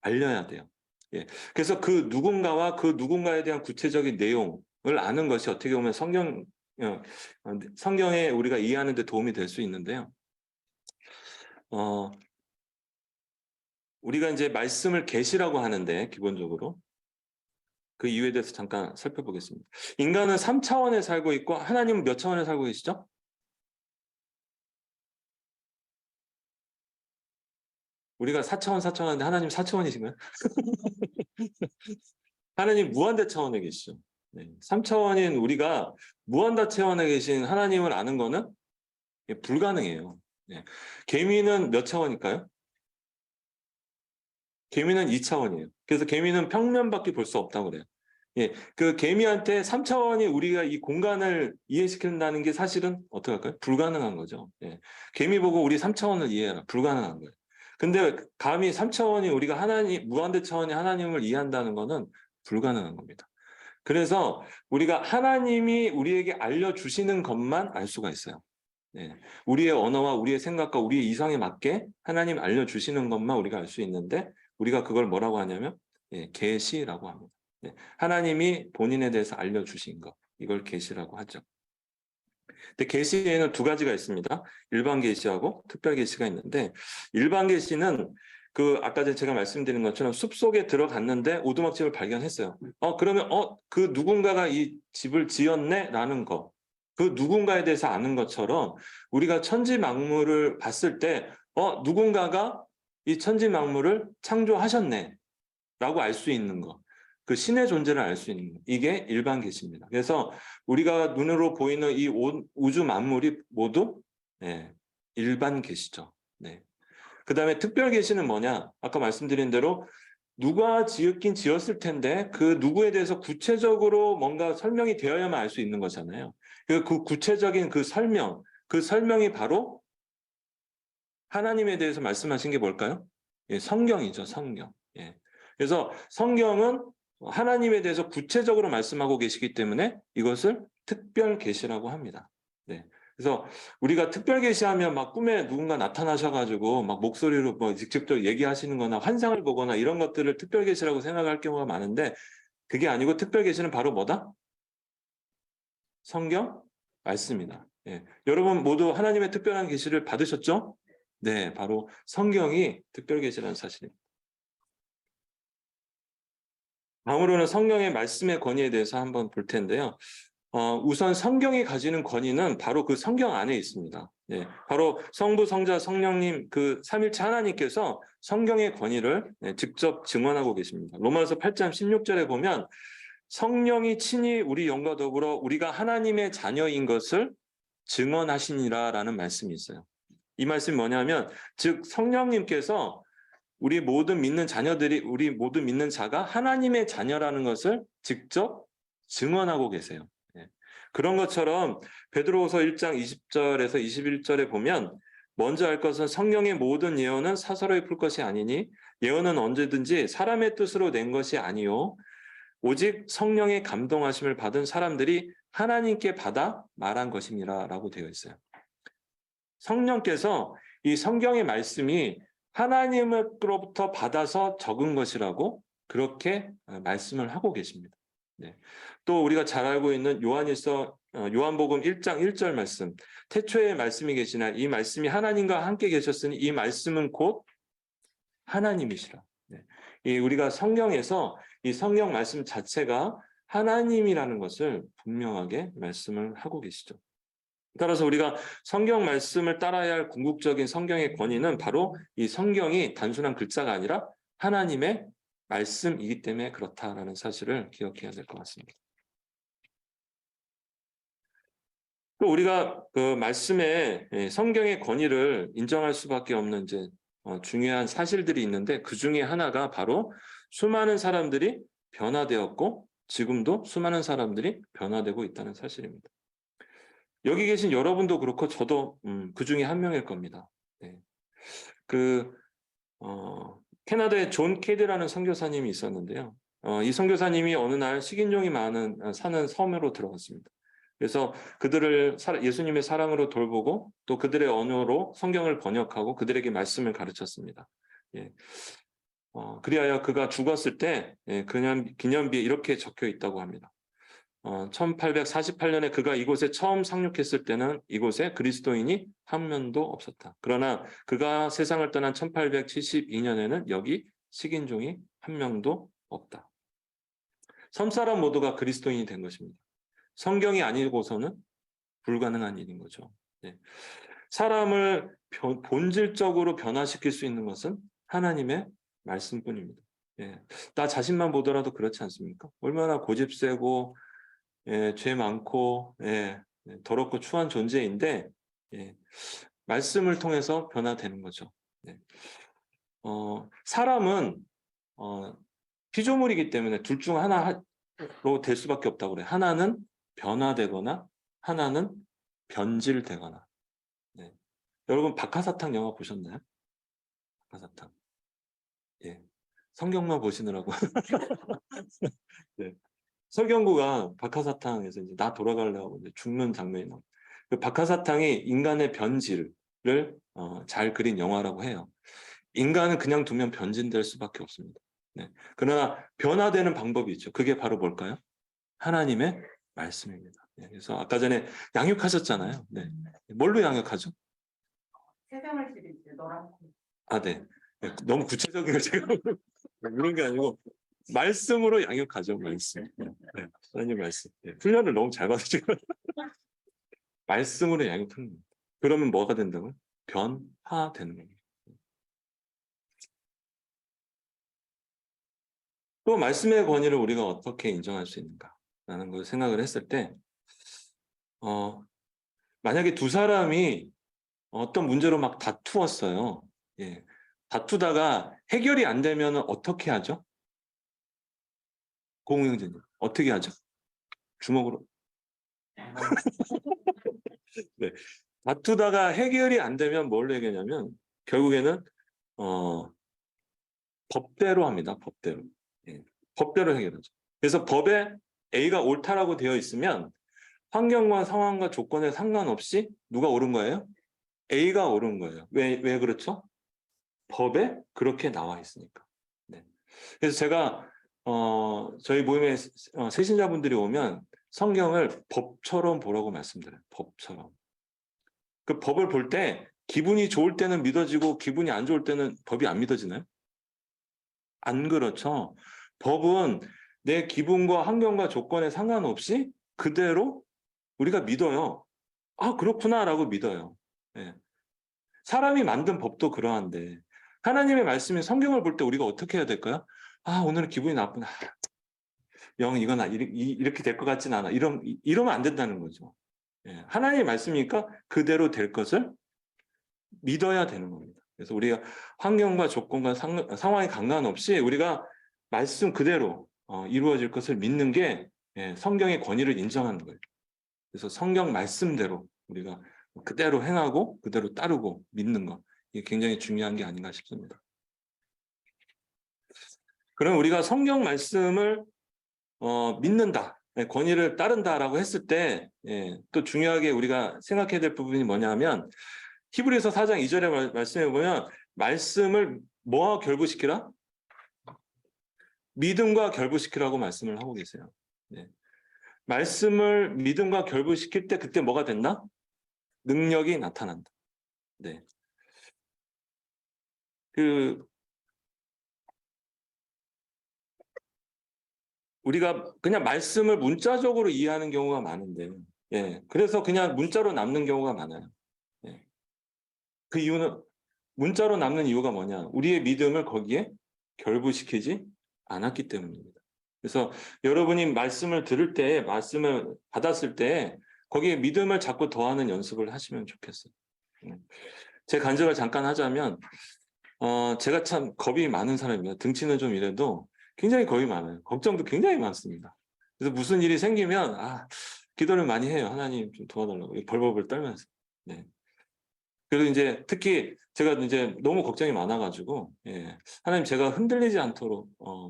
[SPEAKER 1] 알려야 돼요. 예. 그래서 그 누군가와 그 누군가에 대한 구체적인 내용을 아는 것이 어떻게 보면 성경에 우리가 이해하는 데 도움이 될 수 있는데요. 우리가 이제 말씀을 계시라고 하는데 기본적으로 그 이유에 대해서 잠깐 살펴보겠습니다. 인간은 3차원에 살고 있고 하나님은 몇 차원에 살고 계시죠? 우리가 4차원인데 하나님 4차원이신가요? 하나님 무한대 차원에 계시죠. 네. 3차원인 우리가 무한대 차원에 계신 하나님을 아는 거는 불가능해요. 네. 개미는 몇 차원일까요? 개미는 2차원이에요. 그래서 개미는 평면밖에 볼 수 없다고 그래요. 예, 그 개미한테 3차원이 우리가 이 공간을 이해시킨다는 게 사실은 어떻게 할까요? 불가능한 거죠. 예. 개미 보고 우리 3차원을 이해해라. 불가능한 거예요. 근데 감히 3차원이 우리가 무한대 차원의 하나님을 이해한다는 거는 불가능한 겁니다. 그래서 우리가 하나님이 우리에게 알려주시는 것만 알 수가 있어요. 네. 우리의 언어와 우리의 생각과 우리의 이상에 맞게 하나님 알려주시는 것만 우리가 알 수 있는데 우리가 그걸 뭐라고 하냐면 계시라고 합니다. 네. 하나님이 본인에 대해서 알려주신 것 이걸 계시라고 하죠. 근데 계시에는 두 가지가 있습니다. 일반 계시하고 특별 계시가 있는데 일반 계시는 그 아까 전에 제가 말씀드린 것처럼 숲속에 들어갔는데 오두막집을 발견했어요. 그러면 그 누군가가 이 집을 지었네라는 거. 그 누군가에 대해서 아는 것처럼 우리가 천지 만물을 봤을 때 누군가가 이 천지 만물을 창조하셨네 라고 알 수 있는 거. 그 신의 존재를 알 수 있는 거. 이게 일반 계시입니다. 그래서 우리가 눈으로 보이는 이 우주 만물이 모두 일반 계시죠. 네. 그 다음에 특별 계시는 뭐냐? 아까 말씀드린 대로 누가 지었긴 지었을 텐데 그 누구에 대해서 구체적으로 뭔가 설명이 되어야만 알 수 있는 거잖아요. 그 구체적인 그 설명이 바로 하나님에 대해서 말씀하신 게 뭘까요? 성경이죠, 성경. 그래서 성경은 하나님에 대해서 구체적으로 말씀하고 계시기 때문에 이것을 특별 계시라고 합니다. 네. 그래서 우리가 특별 계시하면 막 꿈에 누군가 나타나셔가지고 막 목소리로 뭐 직접적으로 얘기하시는 거나 환상을 보거나 이런 것들을 특별 계시라고 생각할 경우가 많은데 그게 아니고 특별 계시는 바로 뭐다? 성경 말씀이다. 여러분 모두 하나님의 특별한 계시를 받으셨죠? 네, 바로 성경이 특별 계시라는 사실입니다. 다음으로는 성경의 말씀의 권위에 대해서 한번 볼 텐데요. 우선 성경이 가지는 권위는 바로 그 성경 안에 있습니다. 바로 성부, 성자, 성령님 그 삼일체 하나님께서 성경의 권위를 직접 증언하고 계십니다. 로마서 8장 16절에 보면 성령이 친히 우리 영과 더불어 우리가 하나님의 자녀인 것을 증언하시니라라는 말씀이 있어요. 이 말씀이 뭐냐면 즉 성령님께서 우리 모든 믿는 자녀들이 우리 모든 믿는 자가 하나님의 자녀라는 것을 직접 증언하고 계세요. 그런 것처럼 베드로후서 1장 20절에서 21절에 보면 먼저 알 것은 성령의 모든 예언은 사사로이 풀 것이 아니니 예언은 언제든지 사람의 뜻으로 낸 것이 아니요 오직 성령의 감동하심을 받은 사람들이 하나님께 받아 말한 것임이라라고 되어 있어요. 성령께서 이 성경의 말씀이 하나님으로부터 받아서 적은 것이라고 그렇게 말씀을 하고 계십니다. 네. 또 우리가 잘 알고 있는 요한복음 1장 1절 말씀, 태초에 말씀이 계시나 이 말씀이 하나님과 함께 계셨으니 이 말씀은 곧 하나님이시라. 네. 우리가 성경에서 이 성경 말씀 자체가 하나님이라는 것을 분명하게 말씀을 하고 계시죠. 따라서 우리가 성경 말씀을 따라야 할 궁극적인 성경의 권위는 바로 이 성경이 단순한 글자가 아니라 하나님의 말씀이기 때문에 그렇다라는 사실을 기억해야 될 것 같습니다. 또 우리가 그 말씀의 성경의 권위를 인정할 수밖에 없는 이제 중요한 사실들이 있는데 그 중에 하나가 바로 수많은 사람들이 변화되었고 지금도 수많은 사람들이 변화되고 있다는 사실입니다. 여기 계신 여러분도 그렇고 저도 그 중에 한 명일 겁니다. 네. 캐나다에 존 캐드라는 선교사님이 있었는데요. 이 선교사님이 어느 날 식인종이 사는 섬으로 들어갔습니다. 그래서 그들을 예수님의 사랑으로 돌보고 또 그들의 언어로 성경을 번역하고 그들에게 말씀을 가르쳤습니다. 예. 그리하여 그가 죽었을 때 기념비에 이렇게 적혀 있다고 합니다. 1848년에 그가 이곳에 처음 상륙했을 때는 이곳에 그리스도인이 한 명도 없었다. 그러나 그가 세상을 떠난 1872년에는 여기 식인종이 한 명도 없다. 섬사람 모두가 그리스도인이 된 것입니다. 성경이 아니고서는 불가능한 일인 거죠. 네. 사람을 본질적으로 변화시킬 수 있는 것은 하나님의 말씀뿐입니다. 예. 나 자신만 보더라도 그렇지 않습니까? 얼마나 고집세고 죄 많고 더럽고 추한 존재인데 말씀을 통해서 변화되는 거죠. 네. 사람은 피조물이기 때문에 둘 중 하나로 될 수밖에 없다고 그래요. 하나는 변화되거나 하나는 변질되거나. 네. 여러분 박하사탕 영화 보셨나요? 박하사탕. 예. 성경만 보시느라고. 네. 설경구가 박하사탕에서 이제 나 돌아가려고 이제 죽는 장면이 나옵니다. 그 박하사탕이 인간의 변질을 잘 그린 영화라고 해요. 인간은 그냥 두면 변질될 수밖에 없습니다. 네. 그러나 변화되는 방법이 있죠. 그게 바로 뭘까요? 하나님의 말씀입니다. 네. 그래서 아까 전에 양육하셨잖아요. 네. 뭘로 양육하죠?
[SPEAKER 2] 세상을 시리즈 너랑
[SPEAKER 1] 아, 네. 네. 너무 구체적인 걸 제가 그런 게 아니고 말씀으로 양육하죠, 말씀. 네. 하나님 말씀. 네. 훈련을 너무 잘 받으시고 말씀으로 양육하는 겁니다. 그러면 뭐가 된다고요? 변화되는 겁니다. 또 말씀의 권위를 우리가 어떻게 인정할 수 있는가라는 걸 생각을 했을 때 만약에 두 사람이 어떤 문제로 막 다투었어요. 예. 다투다가 해결이 안 되면 어떻게 하죠? 공영진님 어떻게 하죠? 주먹으로. 네. 다투다가 해결이 안 되면 뭘로 해결하냐면 결국에는 법대로 합니다. 법대로. 예. 법대로 해결하죠. 그래서 법에 A가 옳다라고 되어 있으면 환경과 상황과 조건에 상관없이 누가 옳은 거예요? A가 옳은 거예요. 왜 그렇죠? 법에 그렇게 나와 있으니까. 네. 그래서 제가 저희 모임에 세신자분들이 오면 성경을 법처럼 보라고 말씀드려요. 법처럼. 그 법을 볼 때 기분이 좋을 때는 믿어지고 기분이 안 좋을 때는 법이 안 믿어지나요? 안 그렇죠. 법은 내 기분과 환경과 조건에 상관없이 그대로 우리가 믿어요. 아, 그렇구나라고 믿어요. 네. 사람이 만든 법도 그러한데 하나님의 말씀인 성경을 볼 때 우리가 어떻게 해야 될까요? 아, 오늘은 기분이 나쁘나. 영 이건 이렇게 될 것 같진 않아. 이러면 안 된다는 거죠. 예, 하나님의 말씀이니까 그대로 될 것을 믿어야 되는 겁니다. 그래서 우리가 환경과 조건과 상황에 상관없이 우리가 말씀 그대로 이루어질 것을 믿는 게 성경의 권위를 인정하는 거예요. 그래서 성경 말씀대로 우리가 그대로 행하고 그대로 따르고 믿는 것, 이게 굉장히 중요한 게 아닌가 싶습니다. 그럼 우리가 성경 말씀을 믿는다. 권위를 따른다라고 했을 때, 또 중요하게 우리가 생각해야 될 부분이 뭐냐면, 히브리서 4장 2절에 말씀해 보면, 말씀을 뭐와 결부시키라? 믿음과 결부시키라고 말씀을 하고 계세요. 네. 말씀을 믿음과 결부시킬 때 그때 뭐가 됐나? 능력이 나타난다. 네. 우리가 그냥 말씀을 문자적으로 이해하는 경우가 많은데, 그래서 그냥 문자로 남는 경우가 많아요. 그 이유는 문자로 남는 이유가 뭐냐? 우리의 믿음을 거기에 결부시키지 않았기 때문입니다. 그래서 여러분이 말씀을 들을 때, 말씀을 받았을 때 거기에 믿음을 자꾸 더하는 연습을 하시면 좋겠어요. 제 간증을 잠깐 하자면, 제가 참 겁이 많은 사람입니다. 등치는 좀 이래도 굉장히 겁이 많아요. 걱정도 굉장히 많습니다. 그래서 무슨 일이 생기면, 기도를 많이 해요. 하나님 좀 도와달라고. 벌벌벌 떨면서. 네. 그리고 이제 특히 제가 이제 너무 걱정이 많아가지고, 하나님 제가 흔들리지 않도록,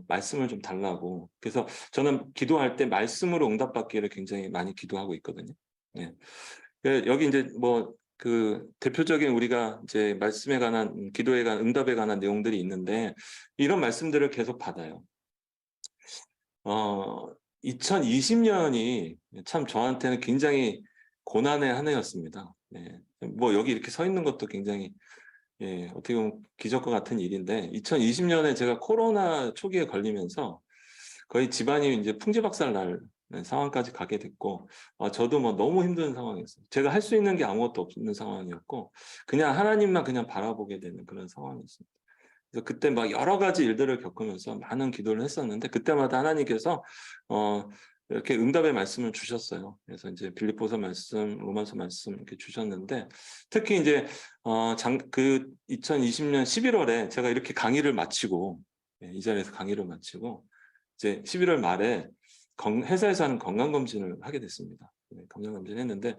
[SPEAKER 1] 말씀을 좀 달라고. 그래서 저는 기도할 때 말씀으로 응답받기를 굉장히 많이 기도하고 있거든요. 네. 여기 이제 뭐, 그 대표적인 우리가 이제 말씀에 관한, 기도에 관한, 응답에 관한 내용들이 있는데, 이런 말씀들을 계속 받아요. 2020년이 참 저한테는 굉장히 고난의 한 해였습니다. 뭐 여기 이렇게 서 있는 것도 굉장히 어떻게 보면 기적과 같은 일인데 2020년에 제가 코로나 초기에 걸리면서 거의 집안이 이제 풍지박살 날 상황까지 가게 됐고 저도 뭐 너무 힘든 상황이었어요. 제가 할 수 있는 게 아무것도 없는 상황이었고 그냥 하나님만 그냥 바라보게 되는 그런 상황이었습니다. 그래서 그때 막 여러 가지 일들을 겪으면서 많은 기도를 했었는데 그때마다 하나님께서 이렇게 응답의 말씀을 주셨어요. 그래서 이제 빌립보서 말씀, 로마서 말씀 이렇게 주셨는데 특히 이제 그 2020년 11월에 제가 이렇게 강의를 마치고 이 자리에서 강의를 마치고 이제 11월 말에 회사에서 하는 건강검진을 하게 됐습니다. 건강검진을 했는데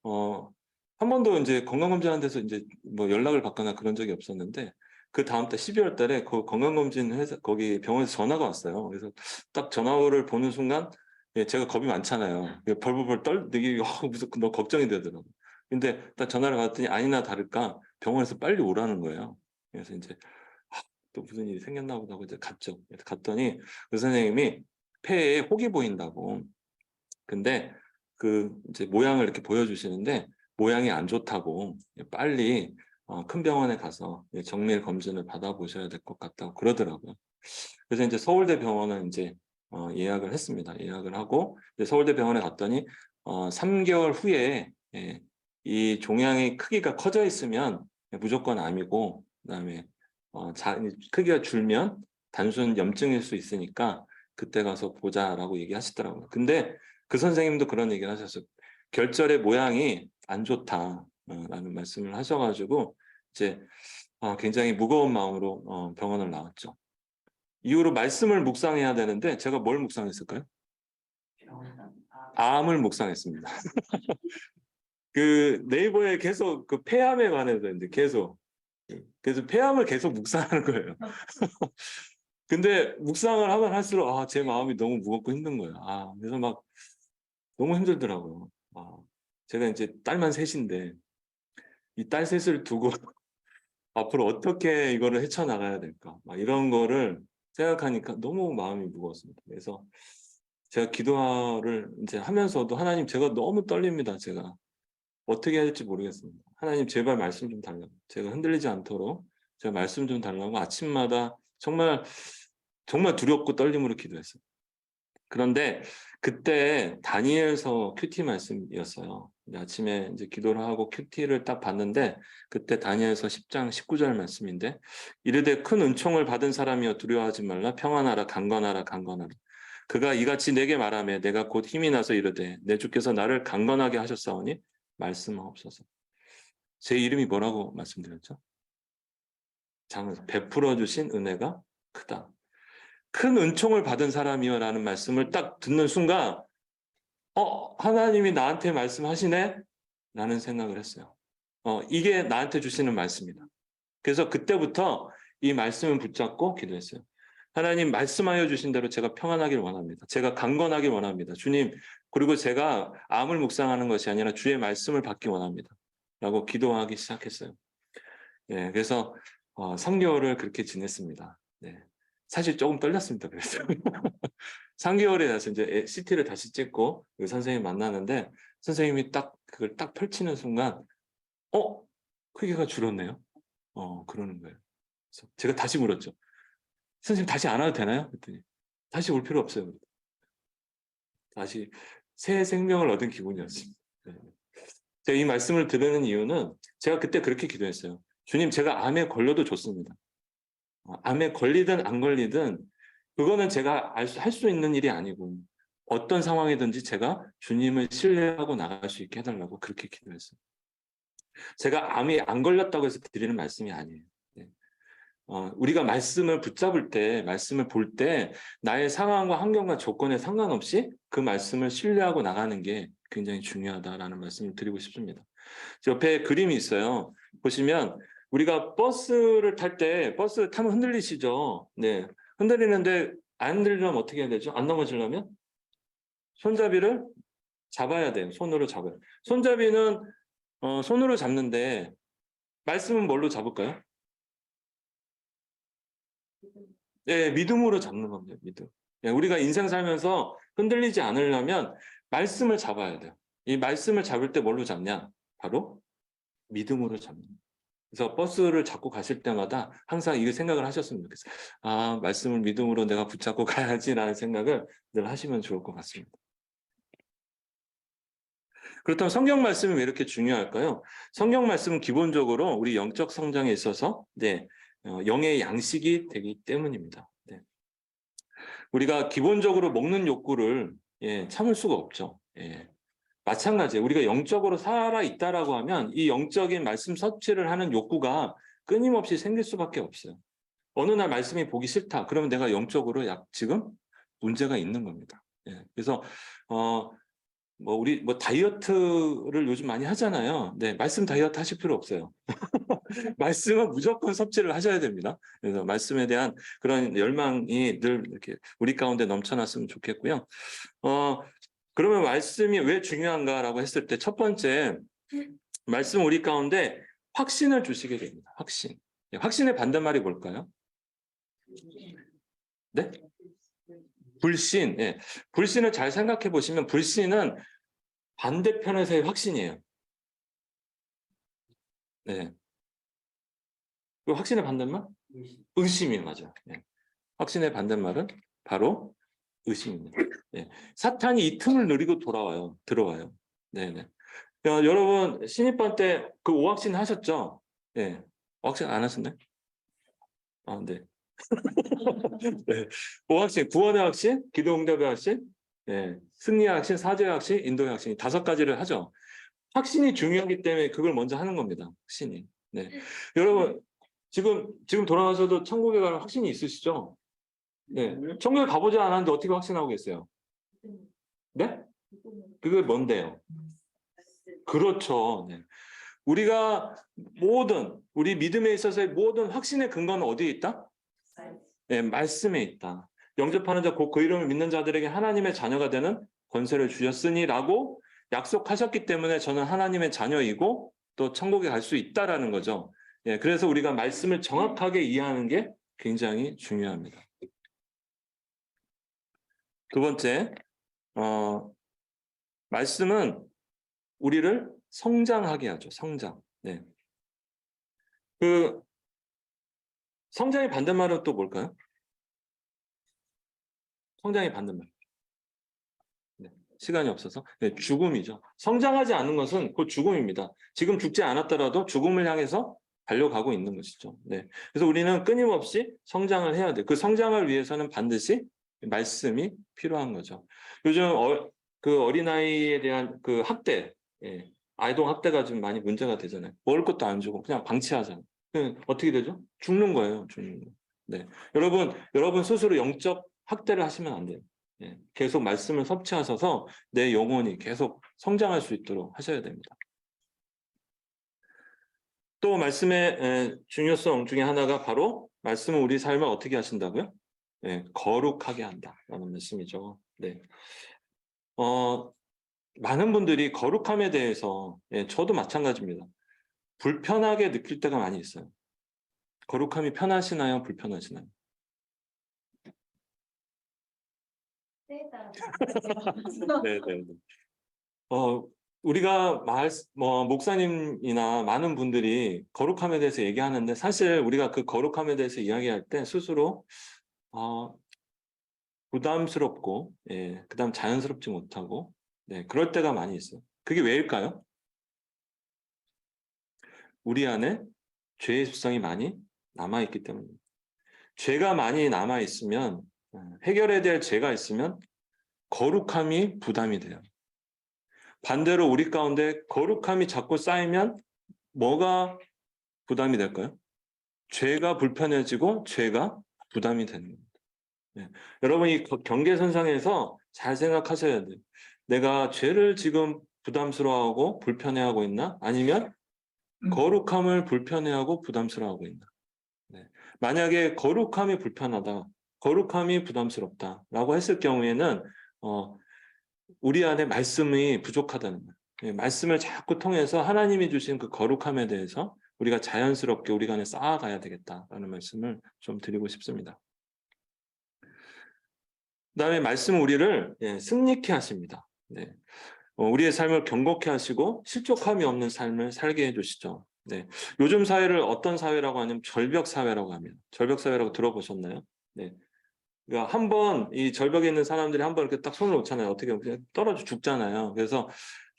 [SPEAKER 1] 한 번도 이제 건강검진한 데서 이제 뭐 연락을 받거나 그런 적이 없었는데 그 다음 달 12월 달에 그 건강검진 회사 거기 병원에서 전화가 왔어요. 그래서 딱 전화를 보는 순간 제가 겁이 많잖아요. 벌벌벌 떨리기 무슨 너 걱정이 되더라고. 근데 딱 전화를 받았더니 아니나 다를까 병원에서 빨리 오라는 거예요. 그래서 이제 또 무슨 일이 생겼나 보다 하고 이제 갔죠. 그래서 갔더니 그 선생님이 폐에 혹이 보인다고. 근데 그 이제 모양을 이렇게 보여주시는데 모양이 안 좋다고 빨리 큰 병원에 가서 정밀 검진을 받아보셔야 될 것 같다고 그러더라고요. 그래서 이제 서울대 병원은 이제 예약을 했습니다. 예약을 하고 서울대 병원에 갔더니 3개월 후에 이 종양의 크기가 커져 있으면 무조건 암이고 그다음에 크기가 줄면 단순 염증일 수 있으니까 그때 가서 보자라고 얘기하시더라고요. 근데 그 선생님도 그런 얘기를 하셨어요. 결절의 모양이 안 좋다라는 말씀을 하셔가지고 이제 굉장히 무거운 마음으로 병원을 나왔죠. 이후로 말씀을 묵상해야 되는데 제가 뭘 묵상했을까요? 암을 묵상했습니다. 그 네이버에 계속 그 폐암에 관해서 이제 계속 그래서 폐암을 계속 묵상하는 거예요. 근데 묵상을 하면 할수록 제 마음이 너무 무겁고 힘든 거예요. 그래서 막 너무 힘들더라고요. 제가 이제 딸만 셋인데 이 딸 셋을 두고 앞으로 어떻게 이거를 헤쳐나가야 될까? 막 이런 거를 생각하니까 너무 마음이 무거웠습니다. 그래서 제가 기도를 이제 하면서도 하나님 제가 너무 떨립니다. 제가 어떻게 해야 될지 모르겠습니다. 하나님 제발 말씀 좀 달라고. 제가 흔들리지 않도록 제가 말씀 좀 달라고 아침마다 정말 정말 두렵고 떨림으로 기도했어요. 그런데 그때 다니엘서 큐티 말씀이었어요. 아침에 이제 기도를 하고 큐티를 딱 봤는데 그때 다니엘서 10장 19절 말씀인데 이르되 큰 은총을 받은 사람이여 두려워하지 말라 평안하라 강건하라 강건하라 그가 이같이 내게 말하며 내가 곧 힘이 나서 이르되 내 주께서 나를 강건하게 하셨사오니 말씀하옵소서. 제 이름이 뭐라고 말씀드렸죠? 베풀어 주신 은혜가 크다. 큰 은총을 받은 사람이여라는 말씀을 딱 듣는 순간 하나님이 나한테 말씀하시네? 라는 생각을 했어요. 이게 나한테 주시는 말씀이다. 그래서 그때부터 이 말씀을 붙잡고 기도했어요. 하나님 말씀하여 주신 대로 제가 평안하길 원합니다. 제가 강건하길 원합니다. 주님, 그리고 제가 암을 묵상하는 것이 아니라 주의 말씀을 받기 원합니다. 라고 기도하기 시작했어요. 예, 그래서 3개월을 그렇게 지냈습니다. 네. 사실 조금 떨렸습니다. 그래서 3개월에 나서 이제 CT를 다시 찍고 그 선생님 만나는데 선생님이 딱 그걸 딱 펼치는 순간 크기가 줄었네요. 그러는 거예요. 그래서 제가 다시 물었죠. 선생님 다시 안 와도 되나요? 그랬더니 다시 올 필요 없어요. 다시 새 생명을 얻은 기분이었습니다. 네. 제가 이 말씀을 들으는 이유는 제가 그때 그렇게 기도했어요. 주님, 제가 암에 걸려도 좋습니다. 암에 걸리든 안 걸리든 그거는 제가 할 수 있는 일이 아니고 어떤 상황이든지 제가 주님을 신뢰하고 나갈 수 있게 해달라고 그렇게 기도했어요. 제가 암이 안 걸렸다고 해서 드리는 말씀이 아니에요. 네. 우리가 말씀을 붙잡을 때, 말씀을 볼 때 나의 상황과 환경과 조건에 상관없이 그 말씀을 신뢰하고 나가는 게 굉장히 중요하다라는 말씀을 드리고 싶습니다. 옆에 그림이 있어요. 보시면 우리가 버스를 탈 때 버스 타면 흔들리시죠? 네. 흔들리는데 안 흔들리려면 어떻게 해야 되죠? 안 넘어지려면 손잡이를 잡아야 돼요. 손으로 잡아요. 손잡이는 손으로 잡는데 말씀은 뭘로 잡을까요? 네, 믿음으로 잡는 겁니다. 믿음. 네, 우리가 인생 살면서 흔들리지 않으려면 말씀을 잡아야 돼요. 이 말씀을 잡을 때 뭘로 잡냐? 바로 믿음으로 잡는 거예요. 그래서 버스를 잡고 가실 때마다 항상 이 생각을 하셨으면 좋겠어요. 말씀을 믿음으로 내가 붙잡고 가야지라는 생각을 늘 하시면 좋을 것 같습니다. 그렇다면 성경 말씀이 왜 이렇게 중요할까요? 성경 말씀은 기본적으로 우리 영적 성장에 있어서 영의 양식이 되기 때문입니다. 네. 우리가 기본적으로 먹는 욕구를 참을 수가 없죠. 마찬가지예요. 우리가 영적으로 살아있다라고 하면 이 영적인 말씀 섭취를 하는 욕구가 끊임없이 생길 수밖에 없어요. 어느 날 말씀이 보기 싫다. 그러면 내가 영적으로 지금 문제가 있는 겁니다. 그래서 우리 다이어트를 요즘 많이 하잖아요. 네, 말씀 다이어트 하실 필요 없어요. 말씀은 무조건 섭취를 하셔야 됩니다. 그래서 말씀에 대한 그런 열망이 늘 이렇게 우리 가운데 넘쳐났으면 좋겠고요. 그러면 말씀이 왜 중요한가라고 했을 때 첫 번째, 말씀 우리 가운데 확신을 주시게 됩니다. 확신. 확신의 반대말이 뭘까요? 네? 불신. 불신을 잘 생각해 보시면 불신은 반대편에서의 확신이에요. 네. 그 확신의 반대말? 의심이 맞아요. 확신의 반대말은 바로 의심입니다. 사탄이 이 틈을 누리고 들어와요. 네네. 여러분 신입반 때 그 오확신 하셨죠? 네. 오확신 안 하셨나요? 네. 네. 오확신, 구원의 확신, 기도응답의 확신, 승리의 확신, 사죄의 확신, 인도의 확신 5가지를 하죠. 확신이 중요하기 때문에 그걸 먼저 하는 겁니다. 확신이. 네. 여러분 지금 돌아가셔도 천국에 갈 확신이 있으시죠? 네. 천국에 가보지 않았는데 어떻게 확신하고 계세요? 네? 그게 뭔데요? 그렇죠. 네. 우리 믿음에 있어서의 모든 확신의 근거는 어디에 있다? 네, 말씀에 있다. 영접하는 자, 곧 그 이름을 믿는 자들에게 하나님의 자녀가 되는 권세를 주셨으니라고 약속하셨기 때문에 저는 하나님의 자녀이고 또 천국에 갈 수 있다라는 거죠. 그래서 우리가 말씀을 정확하게 이해하는 게 굉장히 중요합니다. 두 번째, 말씀은 우리를 성장하게 하죠. 성장. 네. 성장의 반대말은 또 뭘까요? 성장의 반대말. 네. 시간이 없어서. 죽음이죠. 성장하지 않는 것은 곧 죽음입니다. 지금 죽지 않았더라도 죽음을 향해서 달려가고 있는 것이죠. 네. 그래서 우리는 끊임없이 성장을 해야 돼요. 그 성장을 위해서는 반드시 말씀이 필요한 거죠. 요즘 그 어린아이에 대한 그 학대, 아이동 학대가 좀 많이 문제가 되잖아요. 먹을 것도 안 주고 그냥 방치하잖아요. 어떻게 되죠? 죽는 거예요. 죽는 거. 네. 여러분 스스로 영적 학대를 하시면 안 돼요. 계속 말씀을 섭취하셔서 내 영혼이 계속 성장할 수 있도록 하셔야 됩니다. 또 말씀의 중요성 중에 하나가 바로 말씀은 우리 삶을 어떻게 하신다고요? 예, 거룩하게 한다라는 말씀이죠. 네. 많은 분들이 거룩함에 대해서, 예, 저도 마찬가지입니다. 불편하게 느낄 때가 많이 있어요. 거룩함이 편하시나요? 불편하시나요?
[SPEAKER 2] 때에 따라서.
[SPEAKER 1] 네, 네, 네. 우리가 목사님이나 많은 분들이 거룩함에 대해서 얘기하는데 사실 우리가 그 거룩함에 대해서 이야기할 때 스스로, 부담스럽고, 예, 그다음 자연스럽지 못하고, 네, 그럴 때가 많이 있어요. 그게 왜일까요? 우리 안에 죄의 습성이 많이 남아있기 때문입니다. 죄가 많이 남아있으면, 해결해야 될 죄가 있으면 거룩함이 부담이 돼요. 반대로 우리 가운데 거룩함이 자꾸 쌓이면 뭐가 부담이 될까요? 죄가 불편해지고 죄가 부담이 되는 겁니다. 네. 여러분, 이 경계선상에서 잘 생각하셔야 돼요. 내가 죄를 지금 부담스러워하고 불편해하고 있나? 아니면 거룩함을 불편해하고 부담스러워하고 있나? 네. 만약에 거룩함이 불편하다, 거룩함이 부담스럽다라고 했을 경우에는 우리 안에 말씀이 부족하다는 거예요. 예, 말씀을 자꾸 통해서 하나님이 주신 그 거룩함에 대해서 우리가 자연스럽게 우리 안에 쌓아가야 되겠다라는 말씀을 좀 드리고 싶습니다. 그다음에 말씀은 우리를, 예, 승리케 하십니다. 네. 우리의 삶을 경고케 하시고 실족함이 없는 삶을 살게 해주시죠. 네. 요즘 사회를 어떤 사회라고 하냐면 절벽 사회라고 합니다. 절벽 사회라고 들어보셨나요? 네. 그러니까 한 번 이 절벽에 있는 사람들이 한 번 이렇게 딱 손을 놓잖아요. 어떻게 보면 그냥 떨어져 죽잖아요. 그래서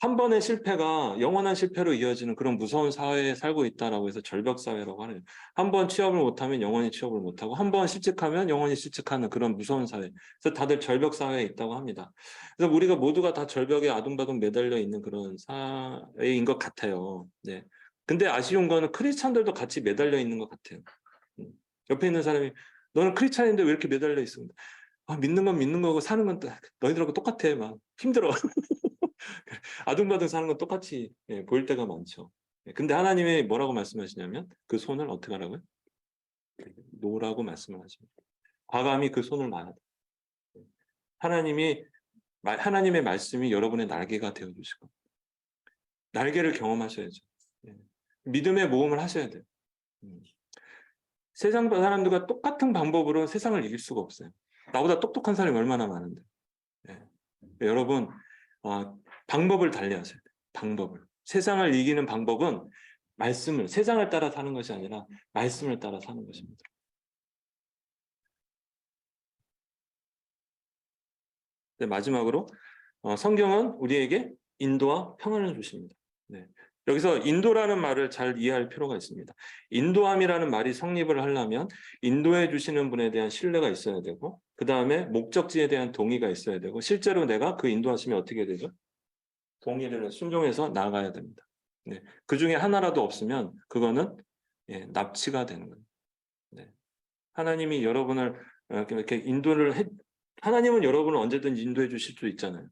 [SPEAKER 1] 한 번의 실패가 영원한 실패로 이어지는 그런 무서운 사회에 살고 있다라고 해서 절벽 사회라고 하네요. 한 번 취업을 못하면 영원히 취업을 못하고 한 번 실직하면 영원히 실직하는 그런 무서운 사회. 그래서 다들 절벽 사회에 있다고 합니다. 그래서 우리가 모두가 다 절벽에 아둥바둥 매달려 있는 그런 사회인 것 같아요. 네. 근데 아쉬운 거는 크리스찬들도 같이 매달려 있는 것 같아요. 옆에 있는 사람이 너는 크리스찬인데 왜 이렇게 매달려 있어? 믿는 건 믿는 거고 사는 건 너희들하고 똑같아. 막 힘들어. 아둥바둥 사는 건 똑같이, 예, 보일 때가 많죠. 예, 근데 하나님이 뭐라고 말씀하시냐면 그 손을 어떻게 하라고요? 놓으라고 말씀을 하십니다. 과감히 그 손을 놔야 돼. 하나님의 말씀이 여러분의 날개가 되어 주시고 날개를 경험하셔야죠. 예. 믿음의 모험을 하셔야 돼요. 음. 세상 사람들과 똑같은 방법으로 세상을 이길 수가 없어요. 나보다 똑똑한 사람이 얼마나 많은데. 예. 여러분, 방법을 달리하셔야 돼요. 방법을. 세상을 이기는 방법은 세상을 따라 사는 것이 아니라 말씀을 따라 사는 것입니다. 네, 마지막으로, 성경은 우리에게 인도와 평안을 주십니다. 네. 여기서 인도라는 말을 잘 이해할 필요가 있습니다. 인도함이라는 말이 성립을 하려면 인도해 주시는 분에 대한 신뢰가 있어야 되고, 그 다음에 목적지에 대한 동의가 있어야 되고, 실제로 내가 그 인도하시면 어떻게 되죠? 동의를 순종해서 나아가야 됩니다. 네. 그 중에 하나라도 없으면 그거는, 예, 납치가 되는 거예요. 네. 하나님이 여러분을 이렇게 하나님은 여러분을 언제든 인도해 주실 수 있잖아요.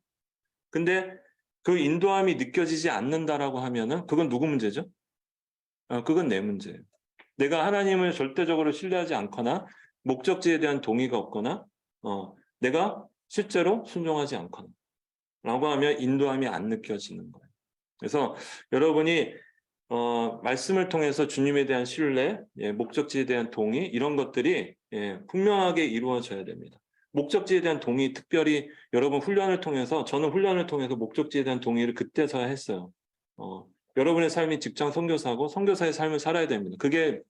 [SPEAKER 1] 근데 그 인도함이 느껴지지 않는다라고 하면은 그건 누구 문제죠? 그건 내 문제예요. 내가 하나님을 절대적으로 신뢰하지 않거나 목적지에 대한 동의가 없거나 내가 실제로 순종하지 않거나 라고 하면 인도함이 안 느껴지는 거예요. 그래서 여러분이 말씀을 통해서 주님에 대한 신뢰, 예, 목적지에 대한 동의 이런 것들이, 예, 분명하게 이루어져야 됩니다. 목적지에 대한 동의, 특별히 여러분 훈련을 통해서 저는 훈련을 통해서 목적지에 대한 동의를 그때서야 했어요. 여러분의 삶이 직장 선교사고 선교사의 삶을 살아야 됩니다. 그게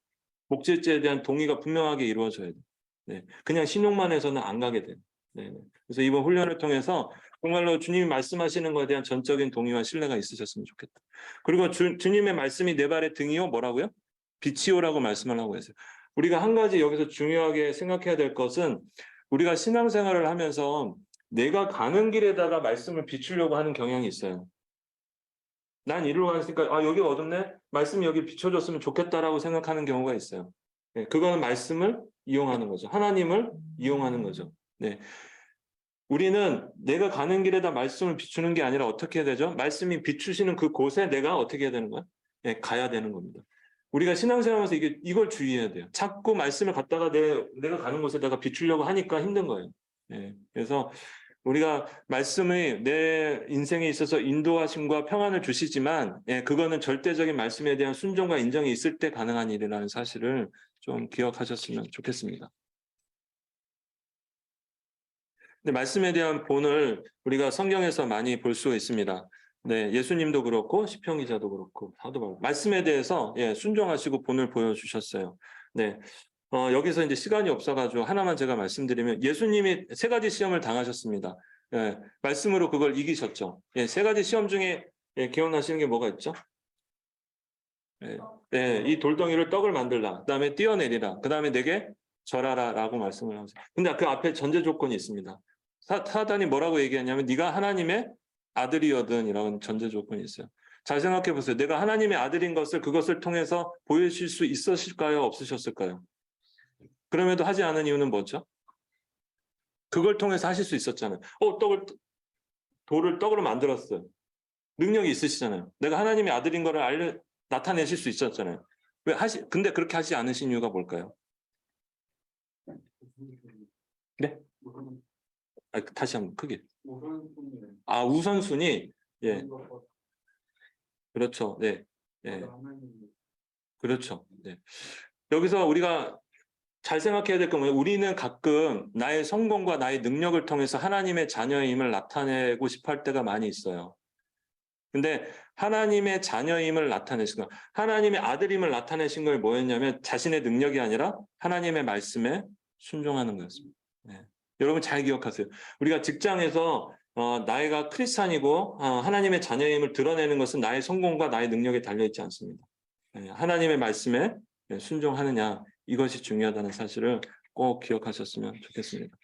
[SPEAKER 1] 목적지에 대한 동의가 분명하게 이루어져야 돼요. 네, 그냥 신용만 해서는 안 가게 돼요. 네, 네. 그래서 이번 훈련을 통해서 정말로 주님이 말씀하시는 것에 대한 전적인 동의와 신뢰가 있으셨으면 좋겠다. 그리고 주님의 말씀이 내 발의 등이요 뭐라고요? 빛이요라고 말씀을 하고 계세요. 우리가 한 가지 여기서 중요하게 생각해야 될 것은 우리가 신앙생활을 하면서 내가 가는 길에다가 말씀을 비추려고 하는 경향이 있어요. 난 이리로 가니까 여기 어둡네? 말씀이 여기 비춰줬으면 좋겠다라고 생각하는 경우가 있어요. 네, 그거는 말씀을 이용하는 거죠. 하나님을 이용하는 거죠. 네. 우리는 내가 가는 길에다 말씀을 비추는 게 아니라 어떻게 해야 되죠? 말씀이 비추시는 그 곳에 내가 어떻게 해야 되는 거야? 네, 가야 되는 겁니다. 우리가 신앙생활하면서 이걸 주의해야 돼요. 자꾸 말씀을 갖다가 내가 가는 곳에다가 비추려고 하니까 힘든 거예요. 예. 그래서 우리가 말씀이 내 인생에 있어서 인도하심과 평안을 주시지만, 예, 그거는 절대적인 말씀에 대한 순종과 인정이 있을 때 가능한 일이라는 사실을 좀 기억하셨으면 좋겠습니다. 근데 말씀에 대한 본을 우리가 성경에서 많이 볼 수가 있습니다. 네, 예수님도 그렇고 시편 기자도 그렇고 사도 바울 말씀에 대해서 예, 순종하시고 본을 보여주셨어요. 네, 여기서 이제 시간이 없어가지고 하나만 제가 말씀드리면 예수님이 세 가지 시험을 당하셨습니다. 예, 말씀으로 그걸 이기셨죠. 예, 세 가지 시험 중에 예, 기억나시는 게 뭐가 있죠? 예, 예, 이 돌덩이를 떡을 만들라. 그다음에 띄어내리라. 그다음에 내게 절하라라고 말씀을 하세요. 근데 그 앞에 전제 조건이 있습니다. 사단이 뭐라고 얘기하냐면 네가 하나님의 아들이거든 이런 전제 조건이 있어요. 잘 생각해 보세요. 내가 하나님의 아들인 것을 그것을 통해서 보여줄 수 있었을까요? 없으셨을까요? 그럼에도 하지 않은 이유는 뭐죠? 그걸 통해서 하실 수 있었잖아요. 돌을 떡으로 만들었어요. 능력이 있으시잖아요. 내가 하나님의 아들인 거를 나타내실 수 있었잖아요. 근데 그렇게 하지 않으신 이유가 뭘까요? 네? 다시 한번 크게. 우선순위. 예, 그렇죠. 네. 예, 그렇죠. 네. 여기서 우리가 잘 생각해야 될 건 뭐예요? 우리는 가끔 나의 성공과 나의 능력을 통해서 하나님의 자녀임을 나타내고 싶어 할 때가 많이 있어요. 근데 하나님의 자녀임을 나타내신 거, 하나님의 아들임을 나타내신 걸 뭐였냐면 자신의 능력이 아니라 하나님의 말씀에 순종하는 거였습니다. 네. 여러분 잘 기억하세요. 우리가 직장에서 나이가 크리스찬이고 하나님의 자녀임을 드러내는 것은 나의 성공과 나의 능력에 달려있지 않습니다. 네. 하나님의 말씀에 순종하느냐 이것이 중요하다는 사실을 꼭 기억하셨으면 좋겠습니다.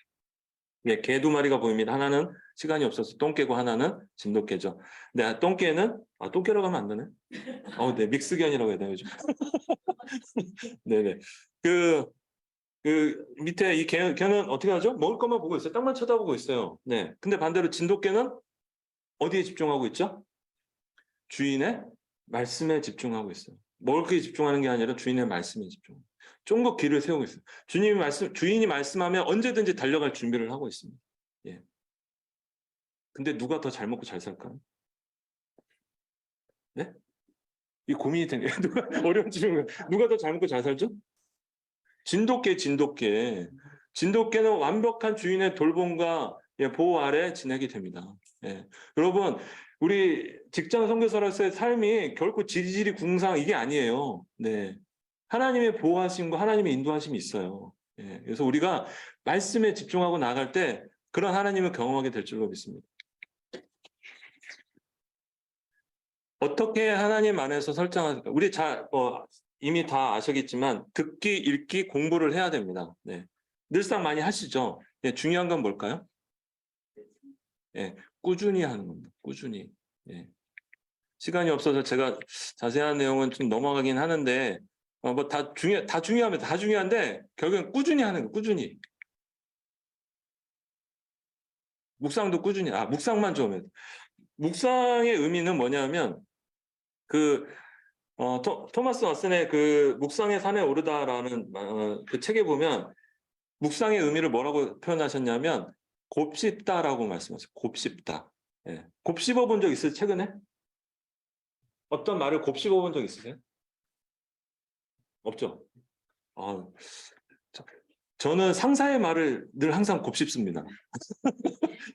[SPEAKER 1] 예, 개 두 마리가 보입니다. 하나는 시간이 없어서 똥개고 하나는 진돗개죠. 네, 똥개는 똥개라고 하면 안 되네. 네, 믹스견이라고 해야 되나 요즘. 네네. 밑에 개는 어떻게 하죠? 먹을 것만 보고 있어요. 땅만 쳐다보고 있어요. 네. 근데 반대로 진돗개는 어디에 집중하고 있죠? 주인의 말씀에 집중하고 있어요. 먹을 것에 집중하는 게 아니라 주인의 말씀에 집중해요. 쫑긋 길을 세우고 있어요. 주인이 말씀하면 언제든지 달려갈 준비를 하고 있습니다. 예. 근데 누가 더 잘 먹고 잘 살까요? 네? 이 고민이 되네요. 어려운 질문. 누가 더 잘 먹고 잘 살죠? 진돗개. 진돗개는 완벽한 주인의 돌봄과 보호 아래 지내게 됩니다. 예. 여러분, 우리 직장 선교사로서의 삶이 결코 지리지리 궁상 이게 아니에요. 네. 하나님의 보호하심과 하나님의 인도하심이 있어요. 예. 그래서 우리가 말씀에 집중하고 나갈 때 그런 하나님을 경험하게 될 줄로 믿습니다. 어떻게 하나님 안에서 설정할까? 이미 다 아시겠지만 듣기, 읽기, 공부를 해야 됩니다. 네. 늘상 많이 하시죠? 예, 중요한 건 뭘까요? 예, 꾸준히 하는 겁니다. 꾸준히. 예. 시간이 없어서 제가 자세한 내용은 좀 넘어가긴 하는데, 다 중요합니다. 다 중요한데, 결국엔 꾸준히 하는 거예요. 꾸준히. 묵상도 꾸준히, 묵상만 좀 해요. 묵상의 의미는 뭐냐면, 토마스 왓슨의 그 묵상의 산에 오르다라는 그 책에 보면 묵상의 의미를 뭐라고 표현하셨냐면 곱씹다라고 말씀하셨어요. 곱씹다. 예. 곱씹어 본 적 있어요? 최근에? 어떤 말을 곱씹어 본 적 있으세요? 없죠? 아, 저는 상사의 말을 늘 항상 곱씹습니다.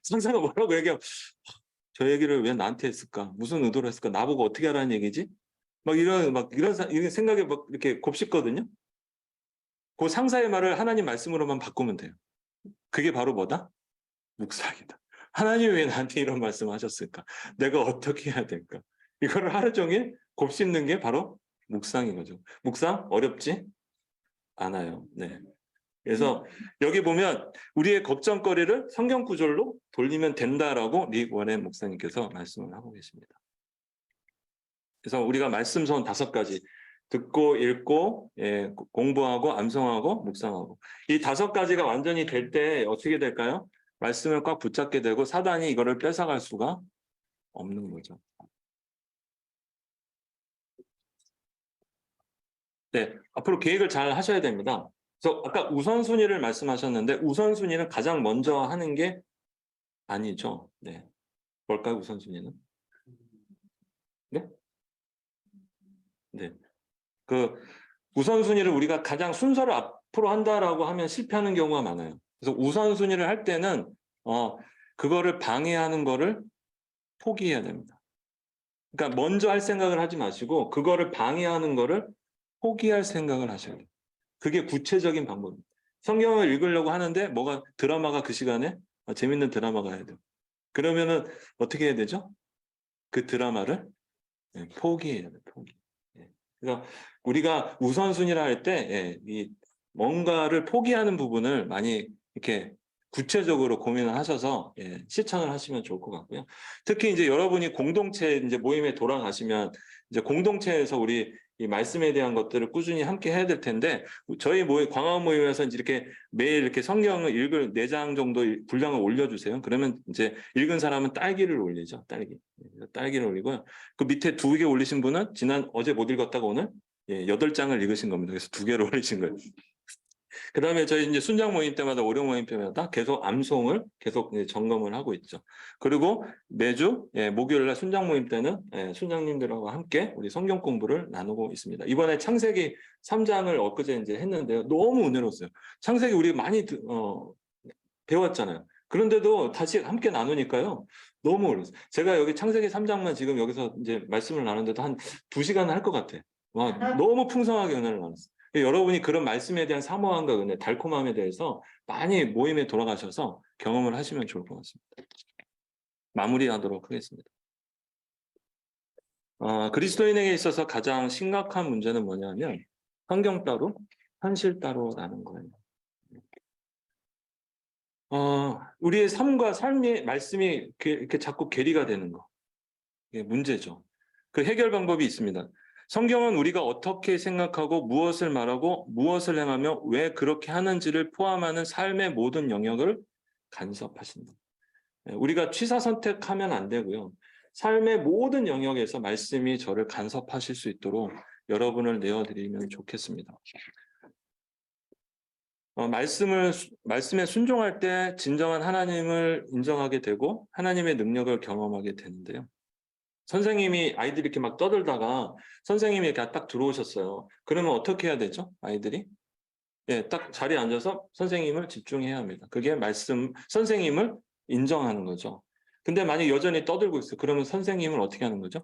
[SPEAKER 1] 상사가 뭐라고 얘기하면 저 얘기를 왜 나한테 했을까? 무슨 의도로 했을까? 나보고 어떻게 하라는 얘기지? 이런 생각에 이렇게 곱씹거든요. 그 상사의 말을 하나님 말씀으로만 바꾸면 돼요. 그게 바로 뭐다? 묵상이다. 하나님이 왜 나한테 이런 말씀을 하셨을까? 내가 어떻게 해야 될까? 이거를 하루 종일 곱씹는 게 바로 묵상인 거죠. 묵상 어렵지 않아요. 네. 그래서 여기 보면 우리의 걱정거리를 성경 구절로 돌리면 된다라고 릭 워렌 목사님께서 말씀을 하고 계십니다. 그래서 우리가 말씀선 5가지 듣고 읽고 공부하고 암송하고 묵상하고 이 5가지가 완전히 될 때 어떻게 될까요? 말씀을 꽉 붙잡게 되고 사단이 이거를 뺏어갈 수가 없는 거죠. 네, 앞으로 계획을 잘 하셔야 됩니다. 그래서 아까 우선순위를 말씀하셨는데 우선순위는 가장 먼저 하는 게 아니죠. 네. 뭘까요, 우선순위는? 네? 네. 그 우선순위를 우리가 가장 순서를 앞으로 한다라고 하면 실패하는 경우가 많아요. 그래서 우선순위를 할 때는 그거를 방해하는 거를 포기해야 됩니다. 그러니까 먼저 할 생각을 하지 마시고 그거를 방해하는 거를 포기할 생각을 하셔야 돼요. 그게 구체적인 방법입니다. 성경을 읽으려고 하는데 뭐가 드라마가 그 시간에 재밌는 드라마가 해야 돼요. 그러면은 어떻게 해야 되죠? 그 드라마를 포기해야 돼요. 포기. 예. 그래서 우리가 우선순위라 할 때 이 뭔가를 포기하는 부분을 많이 이렇게 구체적으로 고민을 하셔서 실천을 하시면 좋을 것 같고요. 특히 이제 여러분이 공동체 이제 모임에 돌아가시면 이제 공동체에서 우리 이 말씀에 대한 것들을 꾸준히 함께 해야 될 텐데 저희 모임 광화 모임에서 이제 이렇게 매일 이렇게 성경을 읽을 4장 정도 분량을 올려주세요. 그러면 이제 읽은 사람은 딸기를 올리죠. 딸기를 올리고요. 그 밑에 2개 올리신 분은 어제 못 읽었다가 오늘 8장을 읽으신 겁니다. 그래서 2개를 올리신 거예요. 그 다음에 저희 이제 순장 모임 때마다 오령 모임 때마다 계속 암송을 계속 이제 점검을 하고 있죠. 그리고 매주 목요일 날 순장 모임 때는 순장님들하고 함께 우리 성경 공부를 나누고 있습니다. 이번에 창세기 3장을 엊그제 이제 했는데요. 너무 은혜로웠어요. 창세기 우리 많이 배웠잖아요. 그런데도 다시 함께 나누니까요. 너무 어려웠어요. 제가 여기 창세기 3장만 지금 여기서 이제 말씀을 나누는데도 한 2시간 할 것 같아. 와, 너무 풍성하게 은혜를 나눴어요. 여러분이 그런 말씀에 대한 사모함과 은혜, 달콤함에 대해서 많이 모임에 돌아가셔서 경험을 하시면 좋을 것 같습니다. 마무리하도록 하겠습니다. 그리스도인에게 있어서 가장 심각한 문제는 뭐냐면 환경 따로, 현실 따로라는 거예요. 우리의 삶과 삶의 말씀이 이렇게 자꾸 괴리가 되는 거. 이게 문제죠. 그 해결 방법이 있습니다. 성경은 우리가 어떻게 생각하고 무엇을 말하고 무엇을 행하며 왜 그렇게 하는지를 포함하는 삶의 모든 영역을 간섭하신다. 우리가 취사 선택하면 안 되고요. 삶의 모든 영역에서 말씀이 저를 간섭하실 수 있도록 여러분을 내어드리면 좋겠습니다. 말씀에 순종할 때 진정한 하나님을 인정하게 되고 하나님의 능력을 경험하게 되는데요. 선생님이 아이들이 이렇게 막 떠들다가 선생님이 이렇게 딱 들어오셨어요. 그러면 어떻게 해야 되죠? 아이들이? 딱 자리에 앉아서 선생님을 집중해야 합니다. 그게 선생님을 인정하는 거죠. 근데 만약 여전히 떠들고 있어요. 그러면 선생님을 어떻게 하는 거죠?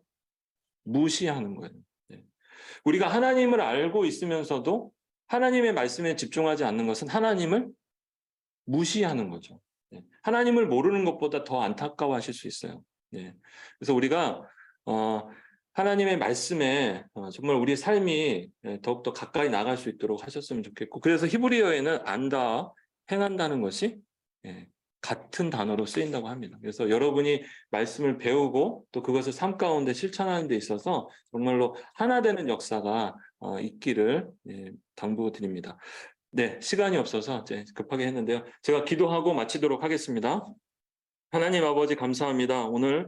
[SPEAKER 1] 무시하는 거예요. 우리가 하나님을 알고 있으면서도 하나님의 말씀에 집중하지 않는 것은 하나님을 무시하는 거죠. 하나님을 모르는 것보다 더 안타까워하실 수 있어요. 그래서 우리가 하나님의 말씀에 정말 우리 삶이 더욱더 가까이 나갈 수 있도록 하셨으면 좋겠고, 그래서 히브리어에는 안다, 행한다는 것이 같은 단어로 쓰인다고 합니다. 그래서 여러분이 말씀을 배우고 또 그것을 삶 가운데 실천하는 데 있어서 정말로 하나 되는 역사가 있기를 당부드립니다. 네, 시간이 없어서 이제 급하게 했는데요. 제가 기도하고 마치도록 하겠습니다. 하나님 아버지 감사합니다. 오늘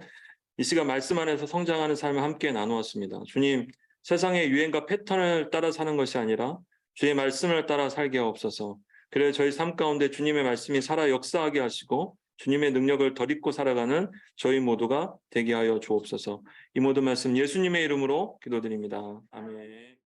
[SPEAKER 1] 이 시간 말씀 안에서 성장하는 삶을 함께 나누었습니다. 주님, 세상의 유행과 패턴을 따라 사는 것이 아니라 주의 말씀을 따라 살게 하옵소서. 그래 저희 삶 가운데 주님의 말씀이 살아 역사하게 하시고 주님의 능력을 덧입고 살아가는 저희 모두가 되게 하여 주옵소서. 이 모든 말씀 예수님의 이름으로 기도드립니다. 아멘.